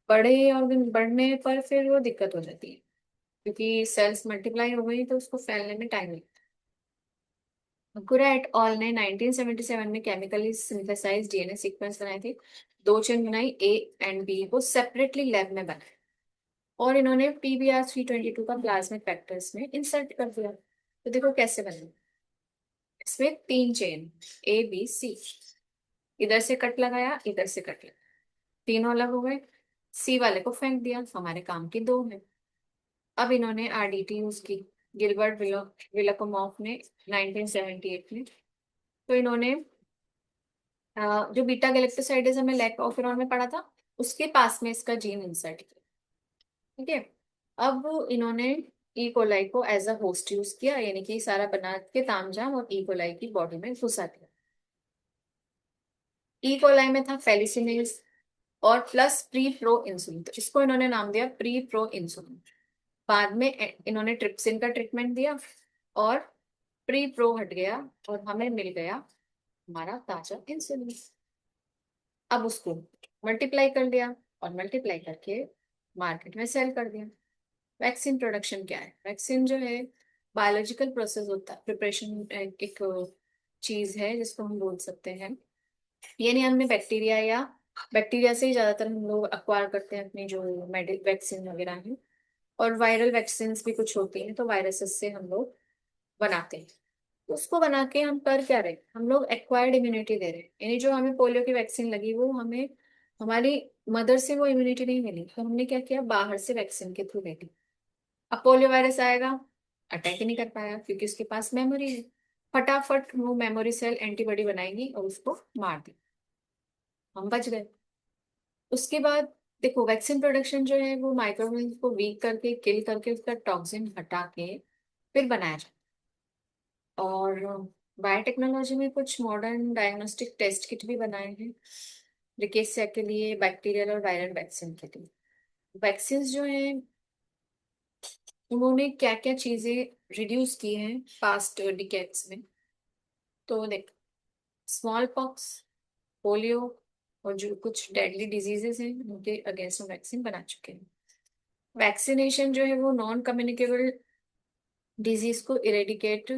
बड़े ऑर्गन बढ़ने पर फिर वो दिक्कत हो जाती है, क्योंकि सेल्स मल्टीप्लाई हो गई तो उसको फैलने में टाइम लगता है। गुरा एट ऑल ने 1977 में केमिकली सिंथेसाइज डीएनए सीक्वेंस बनाए थे। दो चेन बनाई, ए एंड बी को सेपरेटली लैब में बनाया, और इन्होंने PBr322 का प्लाज्मिक फैक्टर्स में इंसर्ट कर दिया। तो देखो कैसे बने। इसमें तीन चेन, A B C, इधर से कट लगाया, इधर से कट लगाया, तीनों अलग हो गए। सी वाले को फेंक दिया, हमारे काम की दो है। अब इन्होंने RDT यूज की, गिलबर्ट विलकोमॉफ ने 1978 में। तो इन्होंने जो बीटा गैलेक्टोसाइडेज हमें लैक ऑफेरॉन में पढ़ा था, उसके पास में इसका जीन इंसर्ट किया। ठीक है। अब इन्होंने ई कोलाई को एज अ होस्ट यूज किया, यानी कि सारा बना के तामझाम और ई कोलाई की बॉडी में घुसा दिया। ई कोलाई में था फेलिसिनेज और प्लस प्री प्रो इंसुलिन, तो इसको इन्होंने नाम दिया प्री प्रो इंसुलिन। बाद में इन्होंने ट्रिप्सिन का ट्रीटमेंट दिया और प्री प्रो हट गया, और हमें मिल गया हमारा ताजा इंसुलिन। अब उसको मल्टीप्लाई कर लिया, और मल्टीप्लाई करके मार्केट में सेल कर दिया। वैक्सीन प्रोडक्शन क्या है? वैक्सीन जो है बायोलॉजिकल प्रोसेस होता है, प्रिपरेशन एक चीज है जिसको हम बोल सकते हैं। ये नहीं, हमने बैक्टीरिया से ही ज्यादातर हम लोग अक्वायर करते हैं अपनी जो मेडिक वैक्सीन वगैरह है। और वायरल वैक्सीन भी कुछ होती हैं, तो वायरसेस से हम लोग बनाते हैं। तो उसको बना के हम कर क्या रहे हैं, हम लोग एक्वायर्ड इम्यूनिटी दे रहे हैं। यानी जो हमें पोलियो की वैक्सीन लगी, वो हमें हमारी मदर से वो इम्यूनिटी नहीं मिली, तो हमने क्या किया, बाहर से वैक्सीन के थ्रू ले ली। अब पोलियो वायरस आएगा, अटैक ही नहीं कर पाया, क्योंकि उसके पास मेमोरी है। फटाफट वो मेमोरी सेल एंटीबॉडी बनाएगी और उसको मार दी, हम बच गए। उसके बाद देखो, वैक्सीन प्रोडक्शन जो है वो माइक्रोवेव को वीक करके, किल करके, उसका टॉक्सिन हटा के फिर बनाया जाता है। और बायोटेक्नोलॉजी में कुछ मॉडर्न डायग्नोस्टिक टेस्ट किट भी बनाए हैं, रिकेसिया के लिए, बैक्टीरियल और वायरल वैक्सीन के लिए। वैक्सीन जो है, उन्होंने क्या क्या चीजें रिड्यूस की हैं पास्ट डिकेड्स में। तो देख, स्मॉल पॉक्स, पोलियो, और जो कुछ डेडली डिजीजेस हैं उनके अगेंस्ट हम वैक्सीन बना चुके हैं। वैक्सीनेशन जो है वो नॉन कम्युनिकेबल डिजीज को इरेडिकेट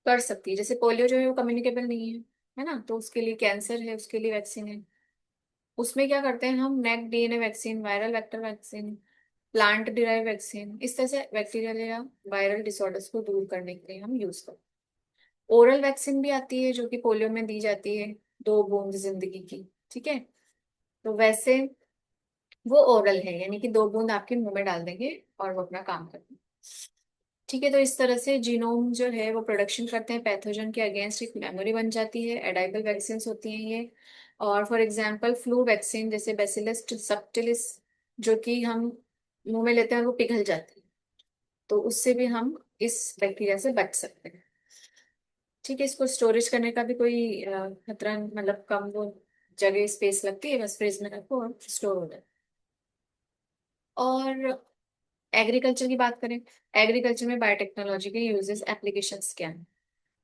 कर सकती है। जैसे पोलियो जो है वो कम्युनिकेबल नहीं है ना, तो उसके लिए, कैंसर है उसके लिए वैक्सीन है। उसमें क्या करते हैं हम, नेक DNA vaccine, viral vector vaccine, plant derive vaccine, इस तरह से बैक्टीरियल या वायरल डिसऑर्डर्स को दूर करने के लिए हम यूज करते हैं। ओरल वैक्सीन भी आती है जो कि पोलियो में दी जाती है, 2 बूंद जिंदगी की। ठीक है। तो वैसे वो ओरल है, यानी कि 2 बूंद आपके मुंह में डाल देंगे और वो अपना काम करते हैं। ठीक है। तो इस तरह से जीनोम जो है वो प्रोडक्शन करते हैं पैथोजन के अगेंस्ट, एक मेमोरी बन जाती है। एडाइबल वैक्सीन होती हैं ये। और फॉर एग्जांपल फ्लू वैक्सीन, जैसे बेसिलस सबटिलिस, जो कि हम मुंह में लेते हैं और वो पिघल जाती है, तो उससे भी हम इस बैक्टीरिया से बच सकते हैं। ठीक है। इसको स्टोरेज करने का भी कोई खतरा, मतलब कम वो जगह स्पेस लगती है, बस फ्रिज में रखो और स्टोर हो जाए। और एग्रीकल्चर की बात करें, एग्रीकल्चर में बायोटेक्नोलॉजी के यूजेस एप्लीकेशंस क्या हैं?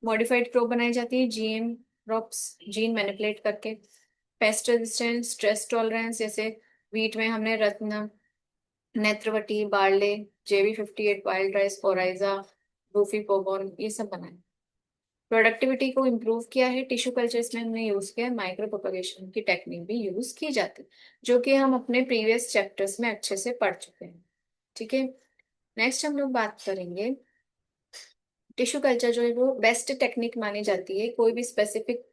मॉडिफाइड क्रॉप बनाई जाती है, GM क्रॉप्स, जीन मैनिपुलेट करके। पेस्ट रेजिस्टेंस, स्ट्रेस टॉलरेंस, जैसे वीट में हमने Ratna, Netravati, barley, JB58, wild rice, Oryza, rufipogon, ये सब बनाए। प्रोडक्टिविटी को इम्प्रूव किया है, टिश्यू कल्चर्स में हमने यूज किया है, माइक्रो प्रोपगेशन की टेक्निक भी यूज की जाती है, जो कि हम अपने प्रीवियस चैप्टर्स में अच्छे से पढ़ चुके हैं। ठीक है। नेक्स्ट हम लोग बात करेंगे, टिश्यू कल्चर जो है वो बेस्ट टेक्निक मानी जाती है कोई भी स्पेसिफिक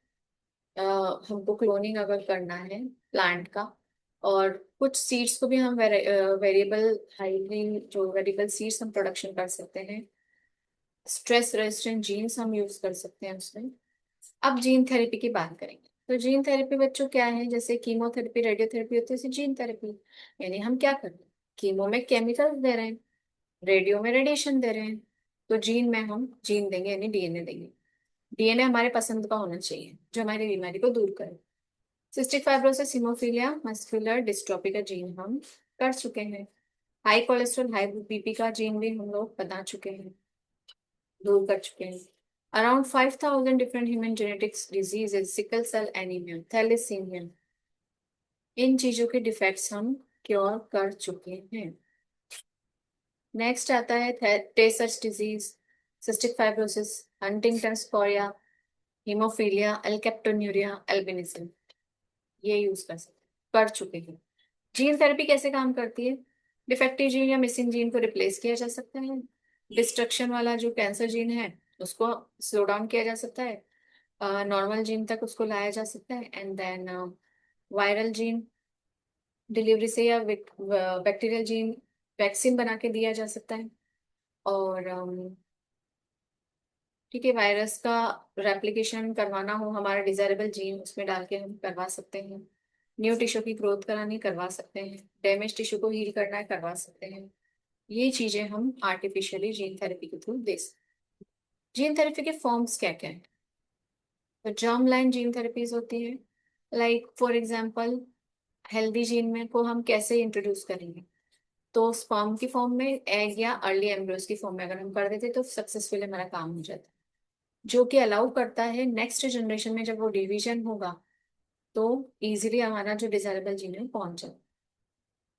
हमको क्लोनिंग अगर करना है प्लांट का। और कुछ सीड्स को भी हम वेरिएबल हाइब्रिड, जो वेरिएबल सीड्स हम प्रोडक्शन कर सकते हैं। स्ट्रेस रेजिस्टेंट जीन्स हम यूज कर सकते हैं उसमें। अब जीन थेरेपी की बात करेंगे, तो जीन थेरेपी बच्चों क्या है, जैसे कीमोथेरेपी, रेडियोथेरेपी होती है, जैसे जीन थेरेपी। यानी हम क्या कर रहे हैं, कीमो में केमिकल्स दे रहे हैं, रेडियो में रेडिएशन दे रहे हैं, तो जीन में हम जीन देंगे, यानी DNA देंगे। DNA हमारे पसंद का होना चाहिए, जो हमारी बीमारी को दूर करे। Cystic fibrosis, haemophilia, muscular dystrophy का जीन हम कर चुके हैं। हाई कोलेस्ट्रॉल हाई बीपी का जीन भी हम लोग बता चुके हैं, दूर कर चुके हैं। Around 5,000 different human genetics diseases, sickle cell anaemia, thalassaemia, इन चीजों के डिफेक्ट्स हम क्योर कर चुके हैं। नेक्स्ट आता है Tay Sachs disease, cystic fibrosis, Huntington chorea, haemophilia, alkaptonuria, albinism, ये यूज कर चुके हैं। जीन थेरेपी कैसे काम करती है? डिफेक्टिव जीन या मिसिंग जीन को रिप्लेस किया जा सकता है। डिस्ट्रक्शन वाला जो कैंसर जीन है उसको स्लो डाउन किया जा सकता है, नॉर्मल जीन तक उसको लाया जा सकता है। And then viral gene delivery से या बैक्टीरियल जीन वैक्सीन बना के दिया जा सकता है। और ठीक है, वायरस का रेप्लिकेशन करवाना हो, हमारा डिजायरेबल जीन उसमें डाल के हम करवा सकते हैं। न्यू टिश्यू की ग्रोथ करानी करवा सकते हैं, डैमेज टिश्यू को हील करना है करवा सकते हैं। ये चीजें हम आर्टिफिशियली जीन थेरेपी के थ्रू दे सकते हैं। जीन थेरेपी के फॉर्म्स क्या क्या है? तो जर्म लाइन जीन थेरेपीज होती है। Like for example, healthy gene में को हम कैसे इंट्रोड्यूस करेंगे? तो स्पर्म की फॉर्म में, एग या अर्ली एम्ब्रियोस की फॉर्म में अगर हम कर देते तो सक्सेसफुली हमारा काम हो जाता है, जो कि अलाउ करता है नेक्स्ट जनरेशन में जब वो डिवीजन होगा तो इजीली हमारा जो डिजायरेबल जीन है पहुंच जाए।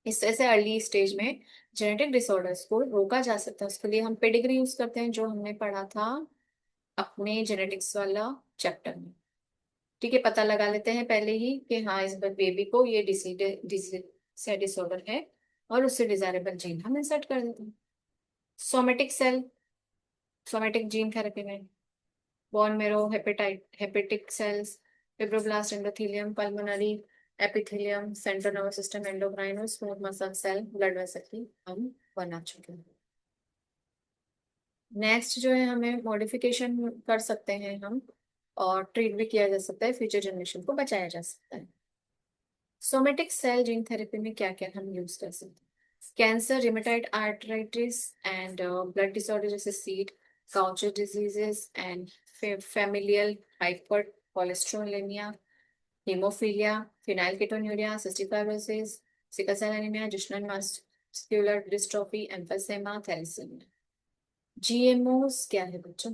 इस तरह से अर्ली स्टेज में जेनेटिक डिसऑर्डर्स को रोका जा सकता है। उसके लिए हम पेडिग्री यूज करते हैं, जो हमने पढ़ा था अपने जेनेटिक्स वाला चैप्टर में। ठीक है, पता लगा लेते हैं पहले ही कि हाँ इस बेबी को ये डिसीज से डिसऑर्डर है, और उससे डिजायरेबल जीन हम इंसर्ट कर देते हैं। Somatic cell, somatic gene therapy में bone marrow, hepatic cells, fibroblast, endothelium, pulmonary epithelium, central nervous system, endocrine और smooth muscle cell, blood vessel की हम बना चुके हैं। नेक्स्ट जो है, हमें मॉडिफिकेशन कर सकते हैं हम, और ट्रीट भी किया जा सकता है, फ्यूचर जनरेशन को बचाया जा सकता है। सोमेटिक सेल जीन थेरेपी में क्या क्या हम यूज कर सकते हैं? Cancer, rheumatoid arthritis and blood disorder जैसे seed, Gaucher diseases and familial hyper cholesterolaemia, haemophilia, phenylketonuria, cystic fibrosis, sickle cell anaemia, जुशनल muscular dystrophy, emphysema, thalassaemia. GMOs क्या है बच्चों?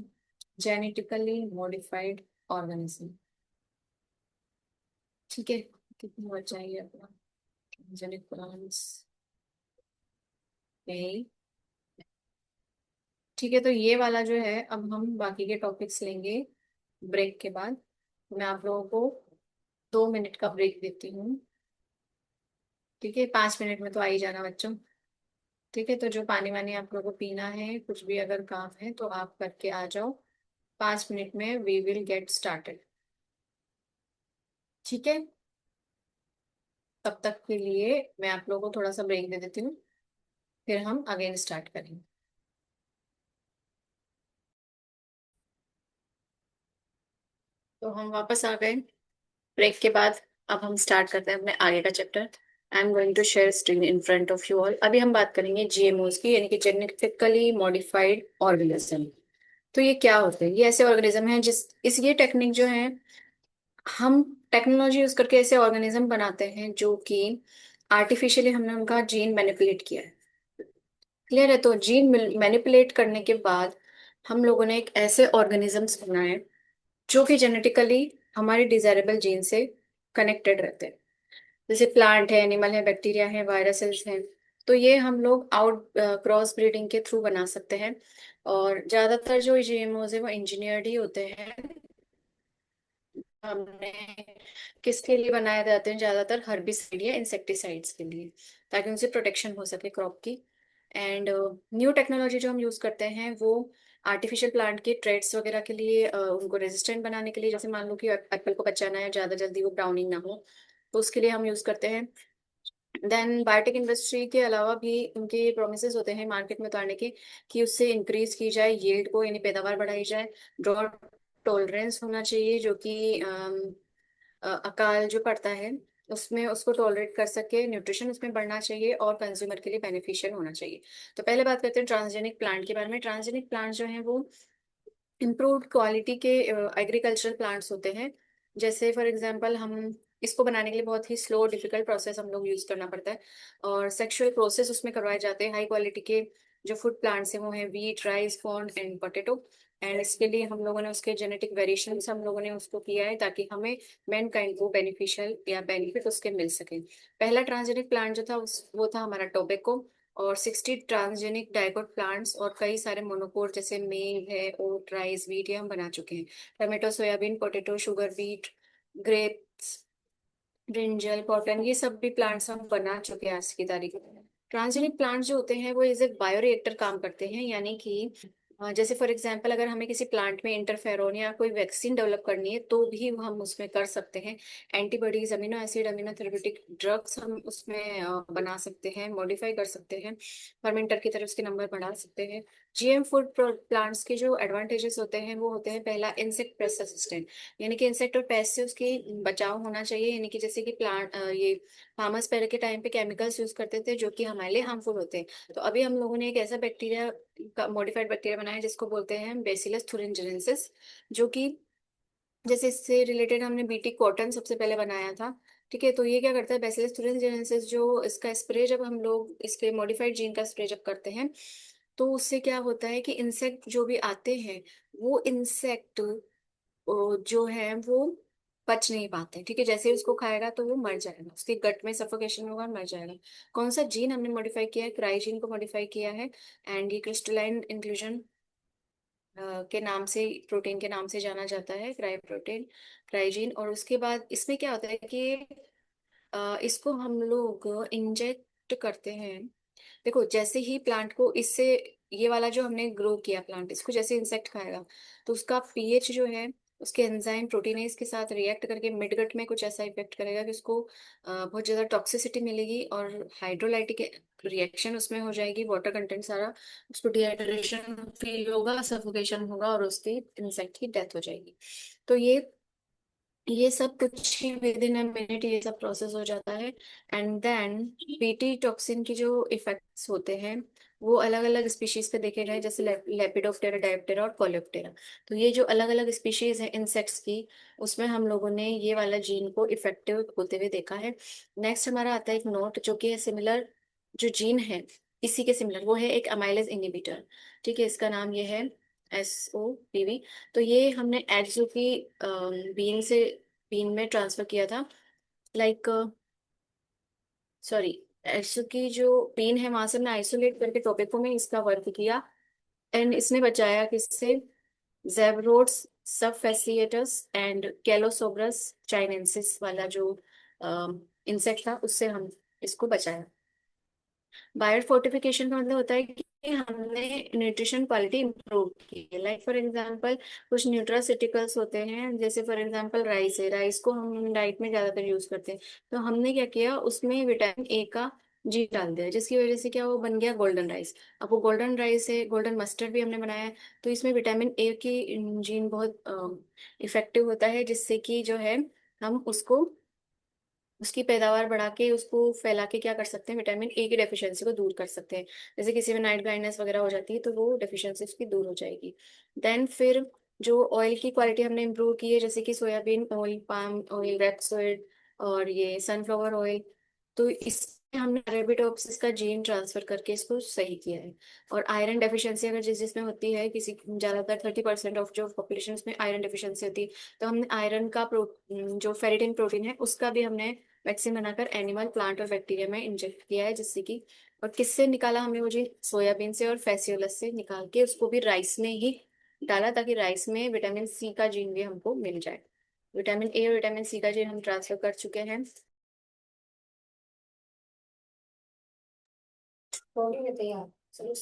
Genetically modified organism. ठीक है, कितना बचा है अपना जेनेटिक प्लांट्स? यही। ठीक है, तो ये वाला जो है, अब हम बाकी के टॉपिक्स लेंगे ब्रेक के बाद। मैं आप लोगों को 2 मिनट का ब्रेक देती हूँ। ठीक है, 5 मिनट में तो आ ही जाना बच्चों। ठीक है, तो जो पानी वानी आप लोगों को पीना है, कुछ भी अगर काम है तो आप करके आ जाओ। 5 मिनट में वी विल गेट स्टार्टेड। ठीक है, तब तक के लिए मैं आप लोगों को थोड़ा सा ब्रेक दे देती हूँ, फिर हम अगेन स्टार्ट करेंगे। तो हम वापस आ गए ब्रेक के बाद। अब हम स्टार्ट करते हैं अपने आगे का chapter. I am going to share screen in front of you all. अभी हम बात करेंगे जीएमओज की, यानी कि जेनेटिकली मॉडिफाइड ऑर्गेनिज्म। तो ये क्या होते हैं? ये ऐसे ऑर्गेनिज्म हैं जिस इस ये टेक्निक जो है, हम टेक्नोलॉजी यूज करके ऐसे ऑर्गेनिज्म बनाते हैं जो कि आर्टिफिशियली हमने उनका जीन मैनिपुलेट किया है। क्लियर है? तो जीन मैनिपुलेट करने के बाद हम लोगों ने एक ऐसे ऑर्गेनिजम्स बनाए जो कि जेनेटिकली हमारे डिजायरेबल जीन से कनेक्टेड रहते हैं। जैसे प्लांट है, एनिमल है, बैक्टीरिया है, वायरसेस हैं। तो ये हम लोग आउट क्रॉस ब्रीडिंग के थ्रू बना सकते हैं। और ज्यादातर जो जीएमओज है वो इंजीनियर्ड ही होते हैं। हमने किसके लिए बनाए जाते हैं? ज्यादातर हर्बिसाइड या इंसेक्टिसाइड्स के लिए, ताकि उनसे प्रोटेक्शन हो सके क्रॉप की। एंड न्यू टेक्नोलॉजी जो हम यूज करते हैं वो आर्टिफिशियल प्लांट के ट्रेड्स वगैरह के लिए, उनको रेजिस्टेंट बनाने के लिए। जैसे मान लो कि एप्पल को बचाना है, ज्यादा जल्दी वो ब्राउनिंग ना हो, तो उसके लिए हम यूज करते हैं। देन बायोटेक इंडस्ट्री के अलावा भी उनके प्रोमिस होते हैं मार्केट में उतारने के, कि उससे इंक्रीज की जाए यील्ड को, यानी पैदावार बढ़ाई जाए। ड्रॉट टॉलरेंस होना चाहिए, जो कि अकाल जो पड़ता है उसमें उसको टॉलरेट कर सके, न्यूट्रिशन उसमें बढ़ना चाहिए, और कंज्यूमर के लिए बेनिफिशियल होना चाहिए। तो पहले बात करते हैं ट्रांसजेनिक प्लांट के बारे में। ट्रांसजेनिक प्लांट जो है वो इम्प्रूव्ड क्वालिटी के एग्रीकल्चरल प्लांट्स होते हैं। जैसे फॉर एग्जांपल हम इसको बनाने के लिए बहुत ही स्लो डिफिकल्ट प्रोसेस हम लोग यूज करना पड़ता है, और सेक्सुअल प्रोसेस उसमें करवाए जाते हैं। हाई क्वालिटी के जो फूड प्लांट्स हैं वो है wheat, rice, corn and potato. And इसके लिए हम लोगों ने उसके जेनेटिक वेरिएशन हम लोगों ने उसको किया है ताकि हमें मैनकाइंड को बेनिफिशियल या बेनिफिट उसके मिल सके। पहला ट्रांसजेनिक प्लांट जो था वो था हमारा टोबैको, और 60 ट्रांसजेनिक डाइकोट प्लांट्स और कई सारे मोनोकोट जैसे मेल है, ओट, राइस, वीट, ये हम बना चुके हैं। Tomato, soybean, potato, sugar beet, grapes, brinjal, cotton, ये सब भी प्लांट्स हम बना चुके हैं आज की तारीख में। ट्रांसजेनिक प्लांट्स जो होते हैं वो एज ए बायोरिएक्टर काम करते हैं, यानी कि जैसे फॉर एग्जांपल अगर हमें किसी प्लांट में इंटरफेरोन या कोई वैक्सीन डेवलप करनी है तो भी हम उसमें कर सकते हैं। Antibodies, amino acid, amino therapeutic drugs हम उसमें बना सकते हैं, मॉडिफाई कर सकते हैं, फर्मेंटर की तरफ उसके नंबर बढ़ा सकते हैं। जीएम फूड प्लांट्स के जो एडवांटेजेस होते हैं वो होते हैं, पहला इंसेक्ट पेस्ट असिस्टेंट, यानी कि इंसेक्ट और पेस्ट से उसकी बचाव होना चाहिए। यानी कि जैसे कि ये फार्मर्स पहले के टाइम पे केमिकल्स यूज करते थे जो कि हमारे लिए हार्मफुल होते हैं, तो अभी हम लोगों ने एक ऐसा बैक्टीरिया, मॉडिफाइड बैक्टीरिया बनाया है जिसको बोलते हैं बेसिलस thuringiensis, जो कि जैसे इससे रिलेटेड हमने बीटी कॉटन सबसे पहले बनाया था। ठीक है, तो ये क्या करता है, बेसिलस thuringiensis जो इसका स्प्रे जब हम लोग इसके मॉडिफाइड जीन का स्प्रे जब करते हैं तो उससे क्या होता है कि इंसेक्ट जो भी आते हैं वो इंसेक्ट जो है वो पच नहीं पाते। ठीक है, जैसे ही उसको खाएगा तो वो मर जाएगा, उसके गट में सफोकेशन होगा और मर जाएगा। कौन सा जीन हमने मॉडिफाई किया है, क्राइजीन को मॉडिफाई किया है। एंड ये क्रिस्टलाइन इंक्लूजन के नाम से, प्रोटीन के नाम से जाना जाता है, क्राई प्रोटीन, क्राइजीन। और उसके बाद इसमें क्या होता है कि इसको हम लोग इंजेक्ट करते हैं। देखो जैसे ही प्लांट को इससे, ये वाला जो हमने ग्रो किया प्लांट, इसको जैसे इंसेक्ट खाएगा तो उसका पीएच जो है, उसके एंजाइम प्रोटीनेज के साथ रिएक्ट करके मिडगट में कुछ ऐसा इफेक्ट करेगा कि उसको बहुत ज्यादा टॉक्सिसिटी मिलेगी और हाइड्रोलाइटिक रिएक्शन उसमें हो जाएगी, वाटर कंटेंट सारा, उसको डिहाइड्रेशन फील होगा, सफोकेशन होगा और उसके इंसेक्ट की डेथ हो जाएगी। तो ये सब कुछ ही विद इन अ मिनट ये सब प्रोसेस हो जाता है। एंड देन बीटी टॉक्सिन की जो इफेक्ट्स होते हैं वो अलग अलग स्पीशीज पे देखे गए, जैसे लेपिडोप्टेरा, डायोप्टेरा और कोलेप्टेरा। तो ये जो अलग अलग स्पीशीज है इंसेक्ट्स की, उसमें हम लोगों ने ये वाला जीन को इफेक्टिव होते हुए देखा है। नेक्स्ट हमारा आता है एक नोट जो कि है सिमिलर, जो जीन है इसी के सिमिलर, वो है एक अमाइलेज इनहिबिटर। ठीक है, इसका नाम ये है SOPV। तो ये हमने एड्सो की बीन से, बीन में ट्रांसफर किया था, लाइक सॉरी, एड्सो की जो बीन है वहां से हमने आइसोलेट करके टोबैको में इसका वर्क किया। एंड इसने बचाया किससे, जेबरोड्स सब फैसिएटस एंड कैलोसोब्रस चाइनेंसिस वाला जो इंसेक्ट था उससे हम इसको बचाया। बायो फोर्टिफिकेशन का मतलब होता है कि हमने न्यूट्रिशन क्वालिटी इंप्रूव की है। लाइक फॉर एग्जांपल कुछ न्यूट्रासिटिकल्स होते हैं, जैसे फॉर एग्जांपल राइस है, राइस को हम डाइट में ज्यादातर यूज करते हैं, तो हमने क्या किया, उसमें विटामिन ए का जी डाल दिया, जिसकी वजह से क्या वो बन गया गोल्डन राइस। अब वो गोल्डन राइस है, गोल्डन मस्टर्ड भी हमने बनाया है, तो इसमें विटामिन ए की जीन बहुत इफेक्टिव होता है, जिससे कि जो है हम उसको, उसकी पैदावार बढ़ा के उसको फैला के क्या कर सकते हैं, विटामिन ए की डेफिशिएंसी को दूर कर सकते हैं। जैसे किसी में नाइट ब्लाइंडनेस वगैरह हो जाती है तो वो डेफिशिएंसी उसकी दूर हो जाएगी। देन फिर जो ऑयल की क्वालिटी हमने इम्प्रूव की है, जैसे कि सोयाबीन ऑयल, पाम ऑयल, रेपसोइड और ये सनफ्लावर ऑयल, तो इसमें हमने अरेबिडोप्सिस का जीन ट्रांसफर करके इसको सही किया है। और आयरन डेफिशिएंसी अगर जिसमें होती है, किसी ज्यादातर 30% ऑफ जो पॉपुलेशन में आयरन डेफिशिएंसी होती है, तो हमने आयरन का जो फेरिटिन प्रोटीन है उसका भी हमने वैक्सीन बनाकर एनिमल, प्लांट और बैक्टीरिया में इंजेक्ट किया है, जिससे कि, और किससे निकाला हमने वो जीन, सोयाबीन से और फैसियोलस से निकाल के उसको भी राइस में ही डाला ताकि राइस में विटामिन सी का जीन भी हमको मिल जाए। विटामिन ए और विटामिन सी का जीन हम ट्रांसफर कर चुके हैं। हो गई है तैयार, चलो।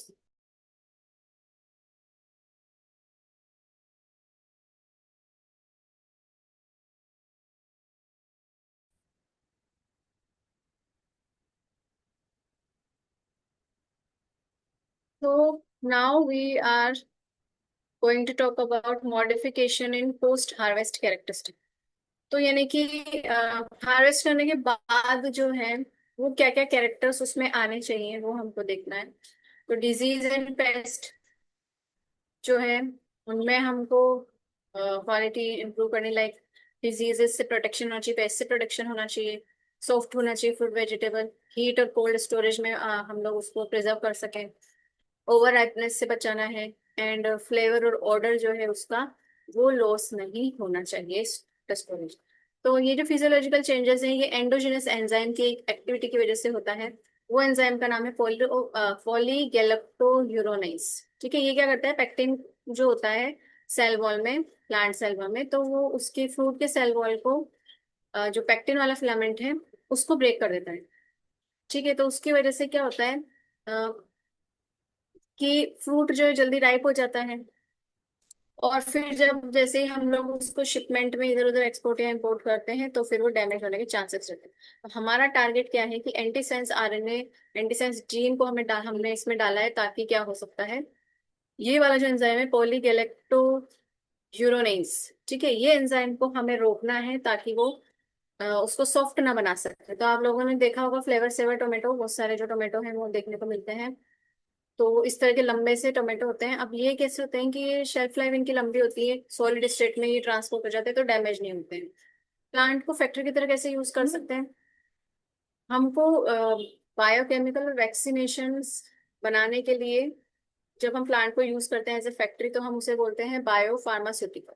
तो now we are going to talk about modification in post harvest characteristic. तो यानी कि हार्वेस्ट करने के बाद जो है वो क्या क्या कैरेक्टर्स उसमें आने चाहिए वो हमको देखना है। तो डिजीज एंड पेस्ट जो है उनमें हमको क्वालिटी इंप्रूव करनी, लाइक डिजीजेस से प्रोटेक्शन होना चाहिए, पेस्ट से प्रोटेक्शन होना चाहिए, सॉफ्ट होना चाहिए फूड वेजिटेबल, हीट और कोल्ड स्टोरेज में हम लोग उसको प्रिजर्व कर सकें, ओवर राइपनेस से बचाना है, एंड फ्लेवर और ऑर्डर जो है उसका वो लॉस नहीं होना चाहिए स्टोरेज। तो ये जो फिजियोलॉजिकल चेंजेस हैं ये एंडोजेनस एंजाइम की एक्टिविटी की वजह से होता है। वो एंजाइम का नाम है पॉलीगैलेक्टोयूरोनेज। ठीक है, ये क्या करता है, पेक्टिन जो होता है सेल वॉल में, प्लांट सेल वॉल में, तो वो उसके फ्रूट के सेल वॉल को जो पेक्टिन वाला फिलामेंट है उसको ब्रेक कर देता है। ठीक है, तो उसकी वजह से क्या होता है कि फ्रूट जो है जल्दी राइप हो जाता है, और फिर जब जैसे ही हम लोग उसको शिपमेंट में इधर उधर एक्सपोर्ट या इंपोर्ट करते हैं तो फिर वो डैमेज होने के चांसेस रहते हैं। तो हमारा टारगेट क्या है कि एंटीसेंस आरएनए, एंटीसेंस जीन को हमने इसमें डाला है, ताकि क्या हो सकता है, ये वाला जो एंजाइम है पॉलीगैलेक्टोयूरोनेज, ठीक है, ये एंजाइम को हमें रोकना है ताकि वो उसको सॉफ्ट ना बना सके। तो आप लोगों ने देखा होगा फ्लेवर सेवर टोमेटो, बहुत सारे जो टोमेटो हैं वो देखने को मिलते हैं। तो इस तरह के लंबे से टोमेटो होते हैं। अब ये कैसे होते हैं कि ये शेल्फ लाइफ इनकी लंबी होती है, सॉलिड स्टेट में ये ट्रांसपोर्ट हो जाते हैं तो डैमेज नहीं होते हैं। प्लांट को फैक्ट्री की तरह कैसे यूज कर सकते हैं, हमको बायोकेमिकल वैक्सीनेशन बनाने के लिए जब हम प्लांट को यूज करते हैं एज ए फैक्ट्री तो हम उसे बोलते हैं बायो फार्मास्यूटिकल।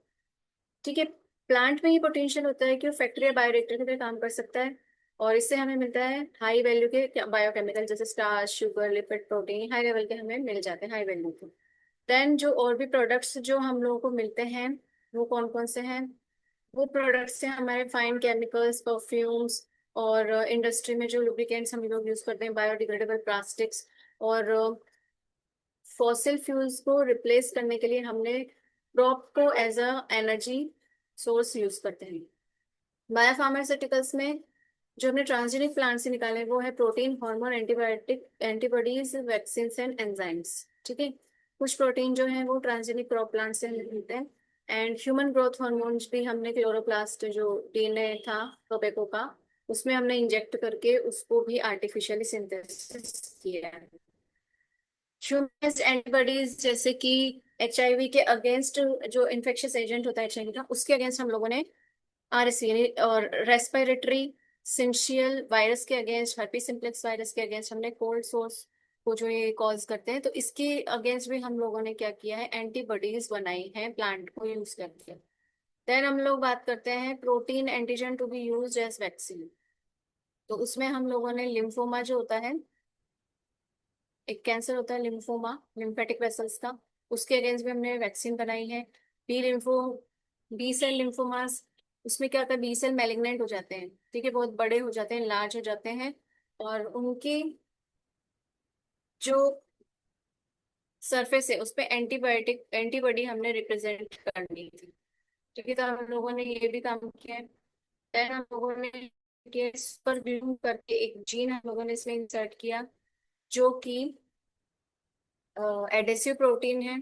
ठीक है, प्लांट में ये पोटेंशियल होता है कि वो फैक्ट्री या बायोरिएक्टर की तरह काम कर सकता है, और इससे हमें मिलता है हाई वैल्यू के बायोकेमिकल, जैसे starch, sugar, lipid, protein, high level के हमें मिल जाते हैं, हाई वैल्यू के। देन जो और भी प्रोडक्ट्स जो हम लोगों को मिलते हैं वो कौन कौन से हैं, वो प्रोडक्ट्स हैं हमारे फाइन केमिकल्स, परफ्यूम्स, और इंडस्ट्री में जो लुब्रिकेंट्स हम लोग यूज करते हैं, बायोडिग्रेडेबल प्लास्टिक्स, और फॉसिल फ्यूल्स को रिप्लेस करने के लिए हमने क्रॉप को as a energy source use करते हैं। बायोफार्मास्यूटिकल्स में जो हमने ट्रांसजेनिक प्लांट से निकाले वो है protein, hormone, antibiotic, antibodies, vaccine and enzymes. ठीक है, कुछ प्रोटीन जो है वो ट्रांसजेनिक क्रॉप प्लांट से हमें मिलते हैं, एंड ह्यूमन ग्रोथ हार्मोन्स भी हमने क्लोरोप्लास्ट जो डीएनए था टोबैको का, उसमें हमने इंजेक्ट करके उसको भी आर्टिफिशियली सिंथेसिस किया है। ह्यूमनाइज्ड एंटीबॉडीज जैसे कि एचआईवी के अगेंस्ट, जो इन्फेक्शियस एजेंट होता है एचआईवी का, उसके अगेंस्ट हम लोगों ने आरएसवी यानी, और रेस्पिरेटरी सिंशियल वायरस के अगेंस्ट, हर्पी सिम्प्लेक्स वायरस के अगेंस्ट हमने कोल्ड सोर्स को जो ये कॉज करते हैं तो इसके अगेंस्ट भी हम लोगों ने क्या किया है, एंटीबॉडीज बनाई हैं प्लांट को यूज करके। देन हम लोग बात करते हैं protein antigen to be use as vaccine. तो उसमें हम लोगों ने लिम्फोमा जो होता है, एक कैंसर होता है लिम्फोमा, लिम्फेटिक वेसल्स का, उसके अगेंस्ट भी हमने वैक्सीन बनाई है। B lympho B cell lymphomas, उसमें क्या होता है, बी सेल मैलिग्नेंट हो जाते हैं, ठीक है, बहुत बड़े हो जाते हैं, लार्ज हो जाते हैं, और उनकी जो सरफेस है उस पे एंटीबायोटिक एंटीबॉडी हमने रिप्रेजेंट करनी थी। ठीक है, तो हम लोगों ने ये भी काम किया है। Then हम लोगों ने इस पर ब्लूम करके एक जीन हम लोगों ने इसमें इंसर्ट किया, जो कि एडेसिव प्रोटीन है।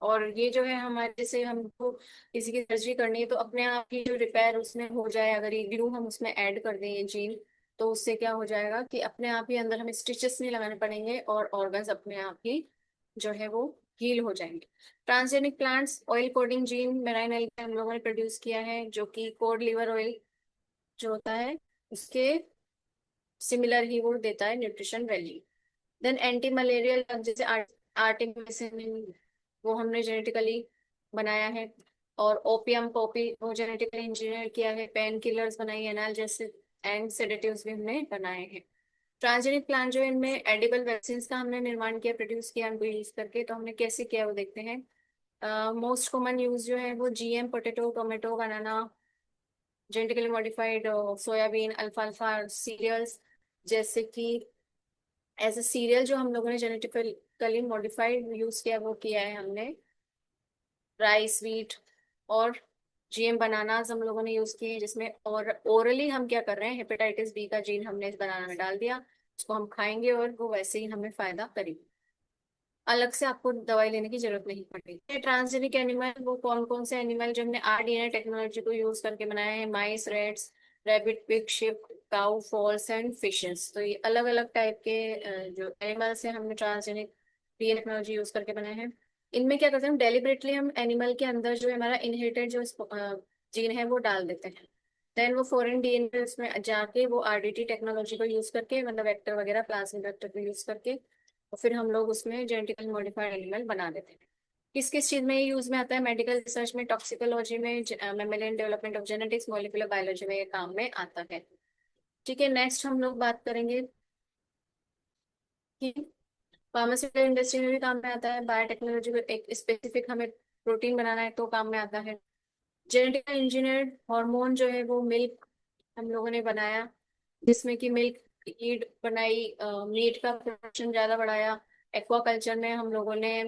और ये जो है हमारे, जैसे हमको किसी की सर्जरी करनी है तो अपने आप ही जो रिपेयर उसमें हो जाए, अगर ये ग्लू हम उसमें ऐड कर दें ये जीन, तो उससे क्या हो जाएगा कि अपने आप ही अंदर हमें स्टिचेस नहीं लगाने पड़ेंगे और ऑर्गन्स अपने आप ही जो है वो हील हो जाएंगे। Transgenic plants oil coding gene marine algae हम लोगों ने प्रोड्यूस किया है, जो कि कोड लिवर ऑयल जो होता है उसके सिमिलर ही वो देता है nutrition value. Then anti malarial drug जैसे आर्टिमिसिन, वो हमने जेनेटिकली बनाया है। और ओपियम पॉपी वो जेनेटिकली इंजीनियर किया है। पेन किलर्स बनाई है, एनाल्जेसिक एंड सेडेटिव्स भी हमने बनाए हैं। ट्रांसजेनिक प्लांट जो है इनमें एडिबल वैक्सीन का हमने निर्माण किया, प्रोड्यूस किया उनको यूज करके। तो हमने कैसे किया वो देखते हैं। मोस्ट कॉमन यूज जो है वो जीएम पोटेटो, टोमेटो, बनाना, जेनेटिकली मॉडिफाइड सोयाबीन, अल्फाल्फा सीरियल्स, जैसे कि एज ए सीरियल जो हम लोगों ने जेनेटिकली मॉडिफाइड यूज किया वो किया है हमने राइस, व्हीट, और जीएम बनानास हम लोगों ने यूज किए हैं, जिसमें और ओरली हम क्या कर रहे हैं, हेपेटाइटिस बी का जीन हमने इस बनाना में डाल दिया, उसको हम खाएंगे और वो वैसे ही हमें फायदा करेगी, अलग से आपको दवाई लेने की जरूरत नहीं पड़ेगी। ट्रांसजेनिक एनिमल वो कौन कौन से एनिमल जो हमने आरडीएनए टेक्नोलॉजी को यूज करके बनाए हैं, mice, rats, rabbit, pig, sheep, cow, fowls and fishes. तो ये अलग अलग टाइप के जो एनिमल्स हैं हमने ट्रांसजेनिक डीएनए टेक्नोलॉजी यूज करके बनाए हैं। इनमें क्या करते हैं, हम डेलिबरेटली हम एनिमल के अंदर जो है हमारा इनहेरिटेड जो जीन है वो डाल देते हैं। देन वो फॉरेन डीएनए उसमें जाके वो आरडीटी टेक्नोलॉजी को यूज करके, मतलब वेक्टर वगैरह प्लाज्मिड वेक्टर को यूज करके, और फिर हम लोग उसमें जेनेटिकली मॉडिफाइड एनिमल बना देते हैं। किस किस चीज में ये यूज में आता है? मेडिकल रिसर्च में, टॉक्सिकोलॉजी में, mammalian development of genetics, molecular biology में ये काम में आता है। ठीक है, नेक्स्ट हम लोग बात करेंगे कि फार्मास्यूटिकल इंडस्ट्री में भी काम में आता है। बायोटेक्नोलॉजी को एक स्पेसिफिक हमें प्रोटीन बनाना है तो काम में आता है। जेनेटिकली इंजीनियर्ड हार्मोन जो है वो मिल्क हम लोगों ने बनाया, जिसमें कि मिल्क ईड बनाई, मीट का प्रोडक्शन ज्यादा बढ़ाया। एक्वाकल्चर में हम लोगों ने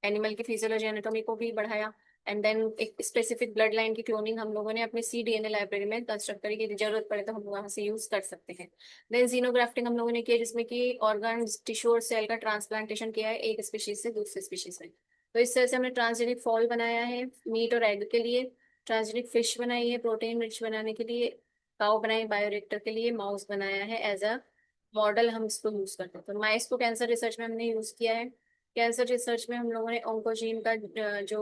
एनिमल की फिजियोलॉजी एनाटॉमी को भी बढ़ाया। एंड देन एक स्पेसिफिक ब्लड लाइन की क्लोनिंग हम लोगों ने अपने CDNA लाइब्रेरी में कंस्ट्रक्ट करी कि जरूरत पड़े तो हम वहां से यूज कर सकते हैं। देन जीनोग्राफ्टिंग हम लोगों ने किया, जिसमें कि ऑर्गन टिश्यू और सेल का ट्रांसप्लांटेशन किया है एक स्पीशीज से दूसरे स्पीशीज में। तो इस तरह से हमने ट्रांसजेनिक फॉल बनाया है मीट और एग के लिए, ट्रांसजेनिक फिश बनाई है प्रोटीन रिच बनाने के लिए, काउ बनाई बायोरिएक्टर के लिए, माउस बनाया है एज अ मॉडल हम इसको यूज करते हैं। तो माइस को कैंसर रिसर्च में हमने यूज किया है। कैंसर रिसर्च में हम लोगों ने ऑन्कोजीन का जो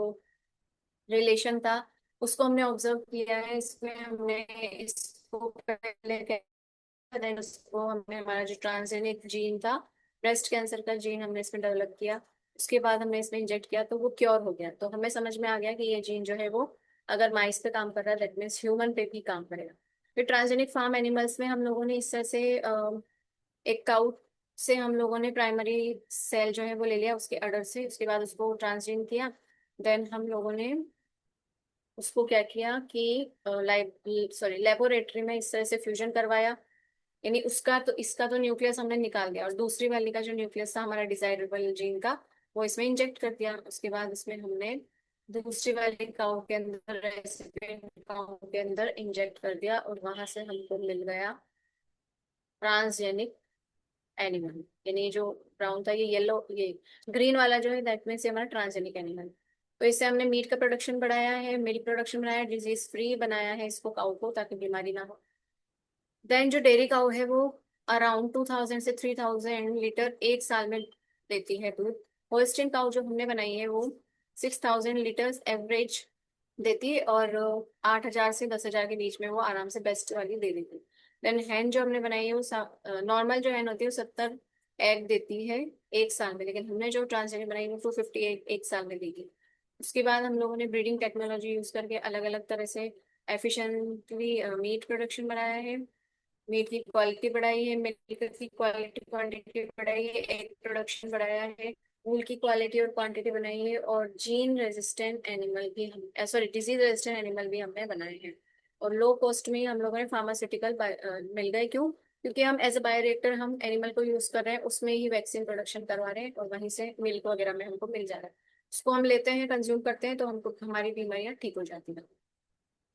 रिलेशन था उसको हमने ऑब्जर्व किया है। इसमें हमने इसको पहले देन उसको हमने, हमारा जो ट्रांसजेनिक जीन था, ब्रेस्ट कैंसर का जीन हमने इसमें डेवलप किया। उसके बाद हमने इसमें इंजेक्ट किया तो वो क्योर हो गया। तो हमें समझ में आ गया कि ये जीन जो है वो अगर माइस पे काम कर रहा है दैट मीन्स ह्यूमन पे भी काम करेगा। फिर ट्रांसजेनिक फार्म एनिमल्स में हम लोगों ने इस तरह से एक काउ से हम लोगों ने प्राइमरी सेल जो है वो ले लिया उसके अडर से, उसके बाद उसको ट्रांसजीन किया। देन हम लोगों ने उसको क्या किया कि लेबोरेटरी में इस तरह से फ्यूजन करवाया, यानी उसका तो इसका तो न्यूक्लियस हमने निकाल दिया और दूसरी वाली का जो न्यूक्लियस था हमारा डिजायरेबल जीन का वो इसमें इंजेक्ट कर दिया। उसके बाद इसमें हमने दूसरी वाली काउ के अंदर, रेसिपिएंट काउ के अंदर इंजेक्ट कर दिया और वहां से हमको मिल गया ट्रांसजेनिक एनिमल। यानी जो ब्राउन था ये येलो, ये ग्रीन वाला जो है दैट मीन्स ये हमारा ट्रांसजेनिक एनिमल। तो इससे हमने मीट का प्रोडक्शन बढ़ाया है, मिल्क प्रोडक्शन बढ़ाया, डिजीज फ्री बनाया है इसको काउ को ताकि बीमारी ना हो। देन जो डेयरी काउ है वो अराउंड 2000 से 3000 लीटर एक साल में देती है दूध। होल्स्टीन काउ जो हमने बनाई है वो 6000 लीटर्स एवरेज देती है, और 8000 से 10,000 के बीच में वो आराम से बेस्ट वाली दे देती है। देन हैन जो हमने बनाई है वो नॉर्मल जो हैन होती है वो 70 एग देती है एक साल में, लेकिन हमने जो ट्रांसजेनिक बनाई है वो 250 एक साल में देगी। उसके बाद हम लोगों ने ब्रीडिंग टेक्नोलॉजी यूज करके अलग अलग तरह से एफिशिएंटली मीट प्रोडक्शन बढ़ाया है, मीट की क्वालिटी बढ़ाई है, मिल्क की क्वालिटी क्वांटिटी बढ़ाई है, एग प्रोडक्शन बढ़ाया है, वूल की क्वालिटी और क्वांटिटी बनाई है, और जीन रेजिस्टेंट एनिमल भी हम सॉरी डिजीज रेजिस्टेंट एनिमल भी हमने बनाए हैं। और लो कॉस्ट में ही हम लोगों ने फार्मास्यूटिकल मिल गए। क्यों? क्योंकि हम एज अ बायोरिएक्टर हम एनिमल को यूज कर रहे हैं, उसमें ही वैक्सीन प्रोडक्शन करवा रहे हैं और वहीं से मिल्क वगैरह में हमको मिल जा रहा है। उसको हम लेते हैं, कंज्यूम करते हैं तो हमको हमारी बीमारियां ठीक हो जाती हैं।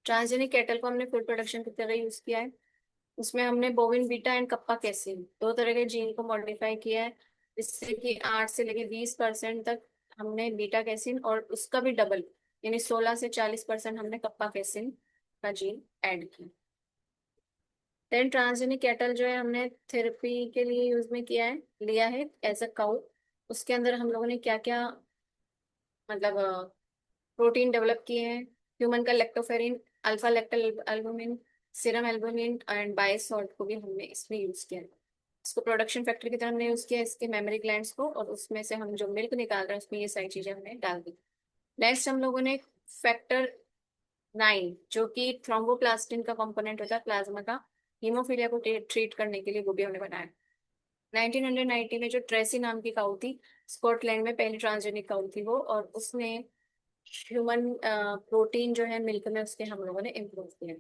ट्रांसजेनिक कैटल को हमने फूड प्रोडक्शन की तरह यूज किया है। उसमें हमने bovine beta and kappa casein दो तरह के जीन को मॉडिफाई किया है, जिससे कि 8 से लेके 20% तक हमने बीटा कैसिन और उसका भी डबल यानी 16 से 40% हमने कप्पा कैसिन का जीन ऐड किया। देन ट्रांसजेनिक कैटल जो है हमने थेरेपी के लिए यूज में किया है, लिया है एज अ काउ। उसके अंदर हम लोगों ने क्या क्या मतलब प्रोटीन डेवलप किए हैं। ह्यूमन का lactoferrin, alpha lactalbumin, serum albumin and बाइसॉल्ट को भी हमने इसमें यूज किया है। इसको प्रोडक्शन फैक्टर की तरह हमने यूज किया है, इसके मेमोरी ग्लैंड्स को, और उसमें से हम जो मिल्क निकाल रहे हैं उसमें ये सारी चीजें हमने डाल दी। नेक्स्ट हम लोगों ने फैक्टर 9 जो कि थ्रोम्बोप्लास्टिन का कंपोनेंट होता है प्लाज्मा का, हीमोफीलिया को ट्रीट करने के लिए वो भी हमने बनाया। 1990 में जो ट्रेसी नाम की काउ थी, स्कॉटलैंड में पहली ट्रांसजेनिक काउ थी वो, और उसने ह्यूमन प्रोटीन जो है मिल्क में उसके हम लोगों ने इम्प्रूव किया।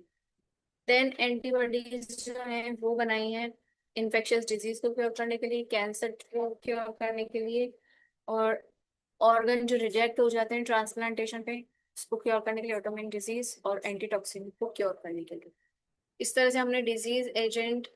देन एंटीबॉडीज जो है वो बनाई है इन्फेक्शियस डिजीज को क्योर करने के लिए, कैंसर को क्योर करने के लिए, और ऑर्गन जो रिजेक्ट हो जाते हैं ट्रांसप्लांटेशन पे उसको क्योर करने के लिए, ऑटोइम्यून डिजीज और एंटीटॉक्सिन को क्योर करने के लिए। इस तरह से हमने डिजीज एजेंट